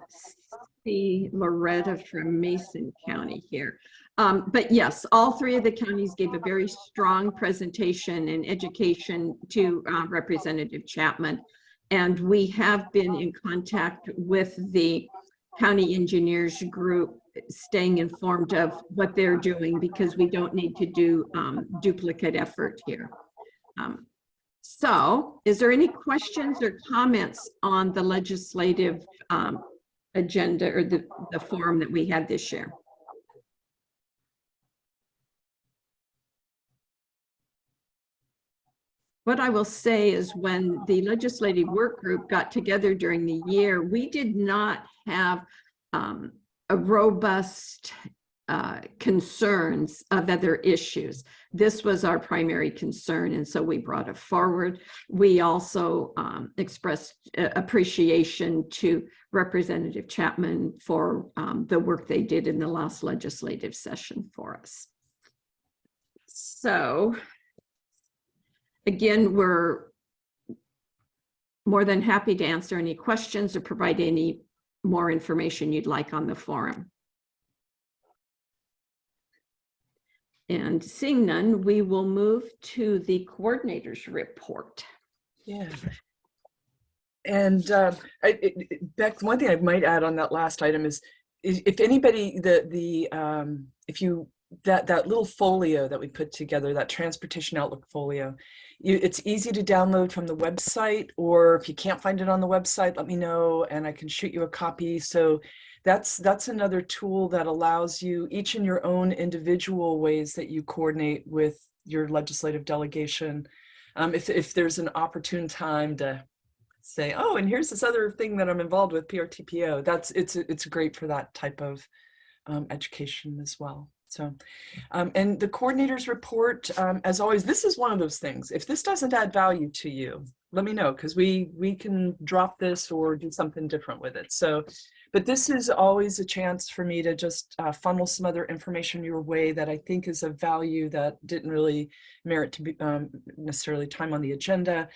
see Loretta from Mason County here. But yes, all 3 of the counties gave a very strong presentation and education to Representative Chapman. And we have been in contact with the county engineers group, staying informed of what they're doing, because we don't need to do duplicate effort here. So is there any questions or comments on the legislative agenda or the forum that we had this year? What I will say is, when the legislative work group got together during the year, we did not have a robust concerns of other issues. This was our primary concern, and so we brought it forward. We also expressed appreciation to Representative Chapman for the work they did in the last legislative session for us. So again, we're more than happy to answer any questions or provide any more information you'd like on the forum. And seeing none, we will move to the coordinator's report. Yeah. And Beck, one thing I might add on that last item is if anybody, that little folio that we put together, that transportation outlook folio, it's easy to download from the website, or if you can't find it on the website, let me know and I can shoot you a copy. So that's another tool that allows you, each in your own individual ways that you coordinate with your legislative delegation. If there's an opportune time to say, oh, and here's this other thing that I'm involved with, PRTPO, it's great for that type of education as well. So, and the coordinator's report, as always, this is one of those things. If this doesn't add value to you, let me know, because we can drop this or do something different with it. So, but this is always a chance for me to just funnel some other information your way that I think is of value that didn't really merit to be necessarily time on the agenda.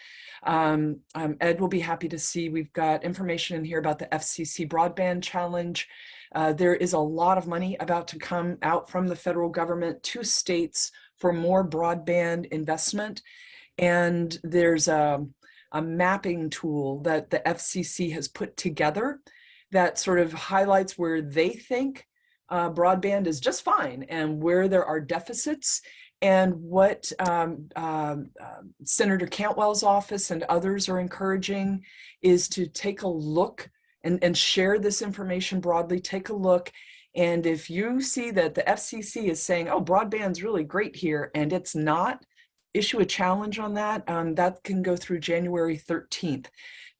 Ed will be happy to see we've got information in here about the FCC Broadband Challenge. There is a lot of money about to come out from the federal government to states for more broadband investment. And there's a mapping tool that the FCC has put together that sort of highlights where they think broadband is just fine and where there are deficits. And what Senator Cantwell's office and others are encouraging is to take a look and share this information broadly. Take a look. And if you see that the FCC is saying, oh, broadband's really great here, and it's not, issue a challenge on that. That can go through January 13th.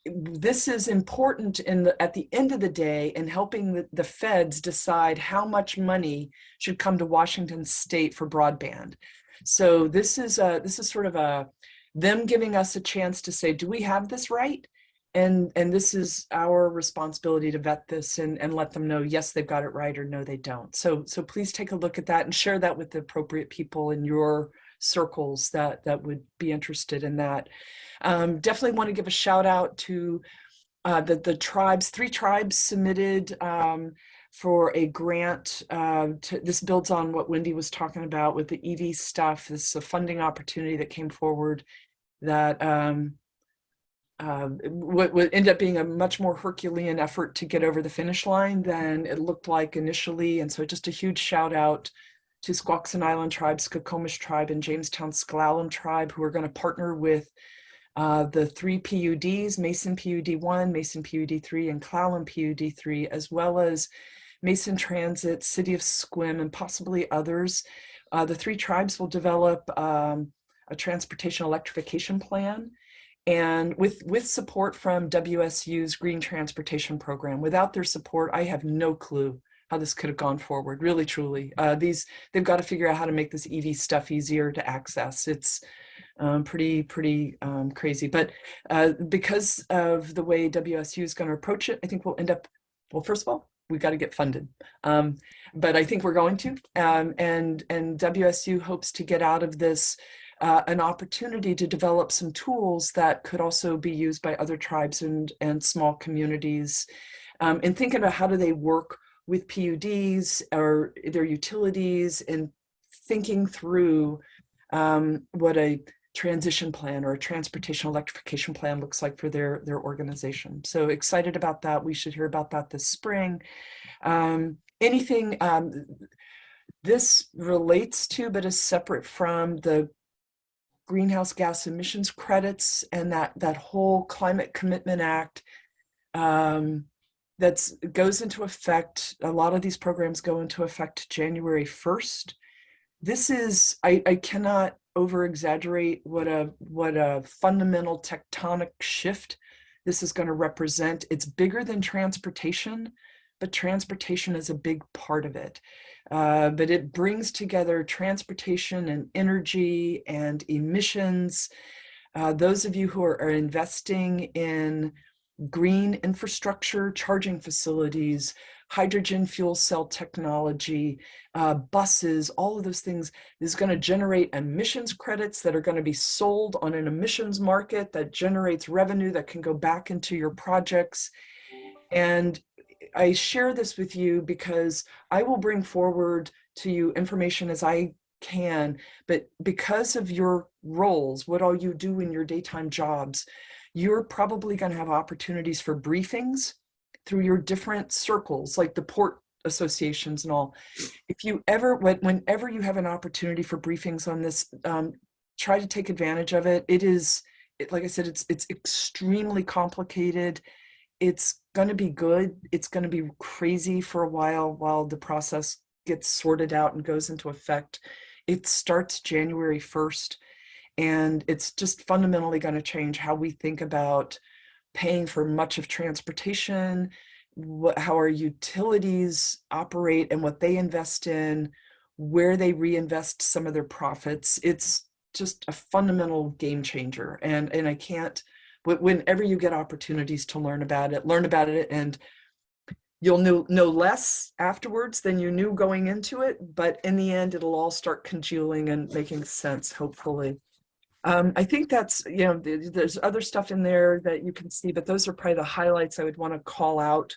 This is important at the end of the day in helping the feds decide how much money should come to Washington State for broadband. So this is sort of them giving us a chance to say, do we have this right? And this is our responsibility to vet this and let them know, yes, they've got it right, or no, they don't. So please take a look at that and share that with the appropriate people in your circles that would be interested in that. Definitely want to give a shout out to the tribes. 3 tribes submitted for a grant. This builds on what Wendy was talking about with the EV stuff. This is a funding opportunity that came forward that would end up being a much more Herculean effort to get over the finish line than it looked like initially. And so just a huge shout out to Squaxin Island Tribe, Skokomish Tribe, and Jamestown Sklallam Tribe, who are going to partner with the 3 PUDs, Mason PUD 1, Mason PUD 3, and Clallam PUD 3, as well as Mason Transit, City of Sequim, and possibly others. The 3 tribes will develop a transportation electrification plan, and with support from WSU's Green Transportation Program. Without their support, I have no clue how this could have gone forward, really, truly. They've got to figure out how to make this EV stuff easier to access. It's pretty crazy. But because of the way WSU is going to approach it, I think we'll end up, well, first of all, we've got to get funded. But I think we're going to. And WSU hopes to get out of this an opportunity to develop some tools that could also be used by other tribes and small communities. And thinking about how do they work with PUDs or their utilities, and thinking through what a transition plan or a transportation electrification plan looks like for their organization. So excited about that. We should hear about that this spring. Anything this relates to, but is separate from the greenhouse gas emissions credits and that whole Climate Commitment Act that goes into effect. A lot of these programs go into effect January 1st. This is, I cannot over exaggerate what a fundamental tectonic shift this is going to represent. It's bigger than transportation, but transportation is a big part of it. But it brings together transportation and energy and emissions. Those of you who are investing in green infrastructure, charging facilities, hydrogen fuel cell technology, buses, all of those things is going to generate emissions credits that are going to be sold on an emissions market that generates revenue that can go back into your projects. And I share this with you because I will bring forward to you information as I can, but because of your roles, what all you do in your daytime jobs, you're probably going to have opportunities for briefings through your different circles, like the port associations and all. If you ever, whenever you have an opportunity for briefings on this, try to take advantage of it. Like I said, it's extremely complicated. It's going to be good. It's going to be crazy for a while the process gets sorted out and goes into effect. It starts January 1st, and it's just fundamentally going to change how we think about paying for much of transportation, how our utilities operate and what they invest in, where they reinvest some of their profits. It's just a fundamental game changer. And I can't whenever you get opportunities to learn about it, and you'll know less afterwards than you knew going into it, but in the end, it'll all start congealing and making sense, hopefully. I think that's, there's other stuff in there that you can see, but those are probably the highlights I would want to call out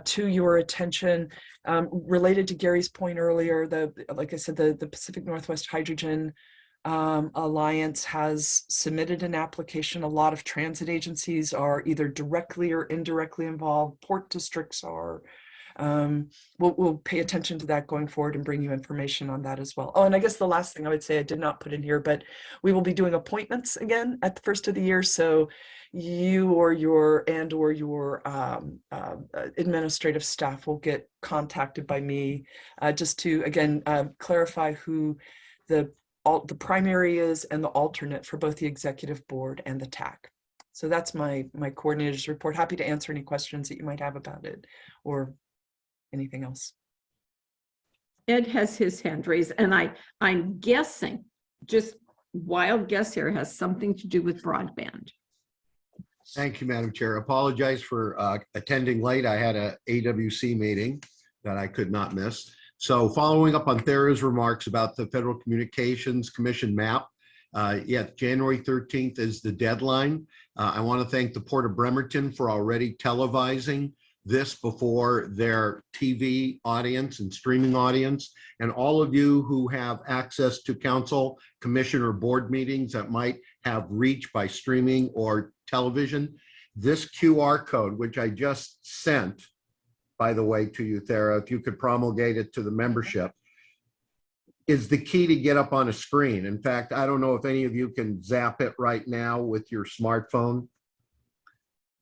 to your attention. Related to Gary's point earlier, like I said, the Pacific Northwest Hydrogen Alliance has submitted an application. A lot of transit agencies are either directly or indirectly involved. Port districts are. We'll pay attention to that going forward and bring you information on that as well. Oh, and I guess the last thing I would say, I did not put in here, but we will be doing appointments again at the first of the year. So you or your administrative staff will get contacted by me just to, again, clarify who the primary is and the alternate for both the executive board and the TAC. So that's my coordinator's report. Happy to answer any questions that you might have about it or anything else. Ed has his hand raised, and I'm guessing, just wild guess here, has something to do with broadband. Thank you, Madam Chair. Apologize for attending late. I had a AWC meeting that I could not miss. So following up on Thera's remarks about the Federal Communications Commission map, January 13th is the deadline. I want to thank the Port of Bremerton for already televising this before their TV audience and streaming audience, and all of you who have access to council, commission, or board meetings that might have reach by streaming or television. This QR code, which I just sent, by the way, to you, Thera, if you could promulgate it to the membership, is the key to get up on a screen. In fact, I don't know if any of you can zap it right now with your smartphone,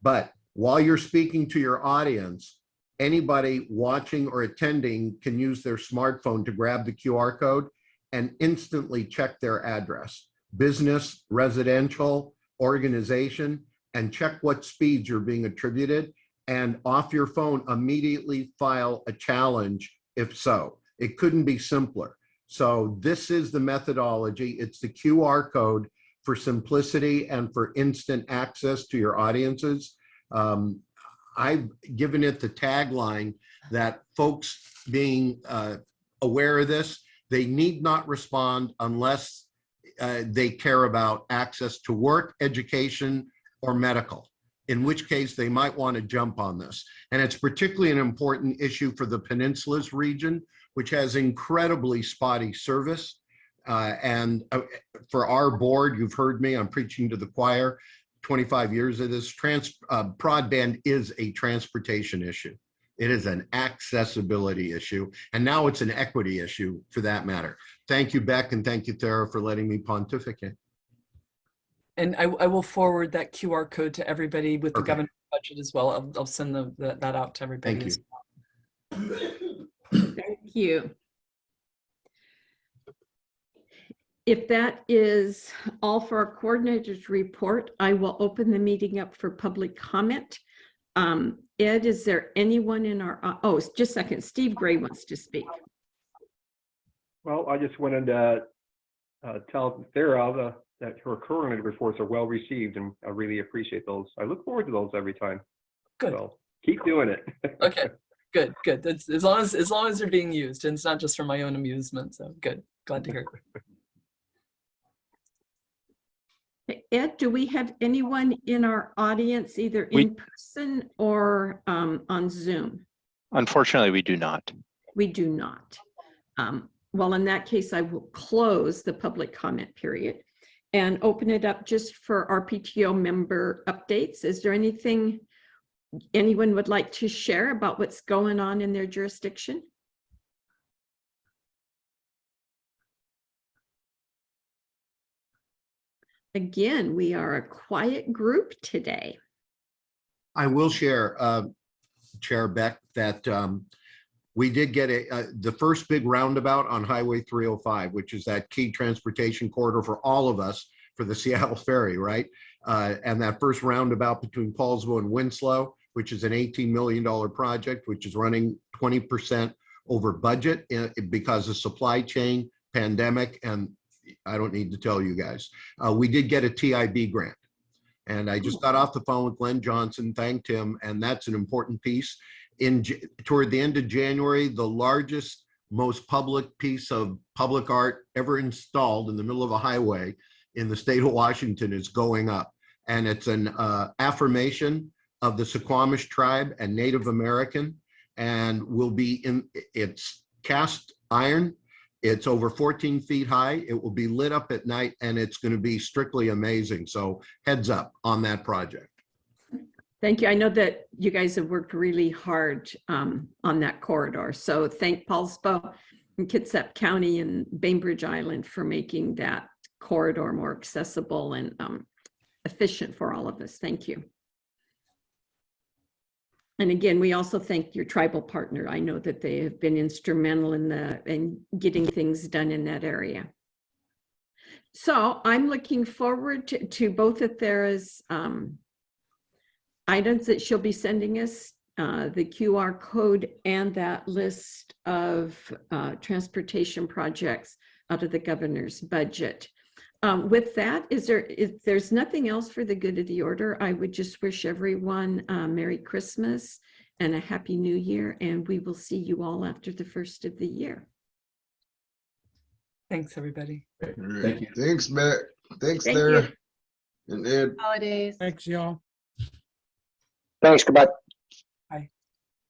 but while you're speaking to your audience, anybody watching or attending can use their smartphone to grab the QR code and instantly check their address, business, residential, organization, and check what speeds you're being attributed, and off your phone immediately file a challenge if so. It couldn't be simpler. So this is the methodology. It's the QR code for simplicity and for instant access to your audiences. I've given it the tagline that folks being aware of this, they need not respond unless they care about access to work, education, or medical, in which case they might want to jump on this. And it's particularly an important issue for the Peninsula's region, which has incredibly spotty service. And for our board, you've heard me, I'm preaching to the choir, 25 years of this, broadband is a transportation issue. It is an accessibility issue, and now it's an equity issue for that matter. Thank you, Beck, and thank you, Thera, for letting me pontificate. And I will forward that QR code to everybody with the governor's budget as well. I'll send that out to everybody. Thank you. Thank you. If that is all for our coordinator's report, I will open the meeting up for public comment. Ed, is there anyone in our, oh, just a second, Steve Gray wants to speak. Well, I just wanted to tell Thera that her coordinator reports are well received, and I really appreciate those. I look forward to those every time. Good. So keep doing it. Okay, good. That's, as long as they're being used, and it's not just for my own amusement. So good. Glad to hear it. Ed, do we have anyone in our audience, either in person or on Zoom? Unfortunately, we do not. We do not. Well, in that case, I will close the public comment period and open it up just for RPTO member updates. Is there anything anyone would like to share about what's going on in their jurisdiction? Again, we are a quiet group today. I will share, Chair Beck, that we did get the first big roundabout on Highway 305, which is that key transportation corridor for all of us for the Seattle Ferry, right? And that first roundabout between Paulsville and Winslow, which is an $18 million project, which is running 20% over budget because of supply chain, pandemic, and I don't need to tell you guys. We did get a TIB grant. And I just got off the phone with Glenn Johnson, thanked him, and that's an important piece. Toward the end of January, the largest, most public piece of public art ever installed in the middle of a highway in the state of Washington is going up. And it's an affirmation of the Suquamish tribe and Native American, and will be it's cast iron. It's over 14 feet high. It will be lit up at night, and it's going to be strictly amazing. So heads up on that project. Thank you. I know that you guys have worked really hard on that corridor. So thank Paulsbo and Kitsap County and Bainbridge Island for making that corridor more accessible and efficient for all of us. Thank you. And again, we also thank your tribal partner. I know that they have been instrumental in getting things done in that area. So I'm looking forward to both of Thera's items that she'll be sending us, the QR code and that list of transportation projects out of the governor's budget. With that, if there's nothing else for the good of the order, I would just wish everyone Merry Christmas and a Happy New Year, and we will see you all after the first of the year. Thanks, everybody. Thank you. Thanks, Matt. Thanks, Thank Sarah. you. And Ed. Holidays. Thanks, y'all. Thanks, goodbye.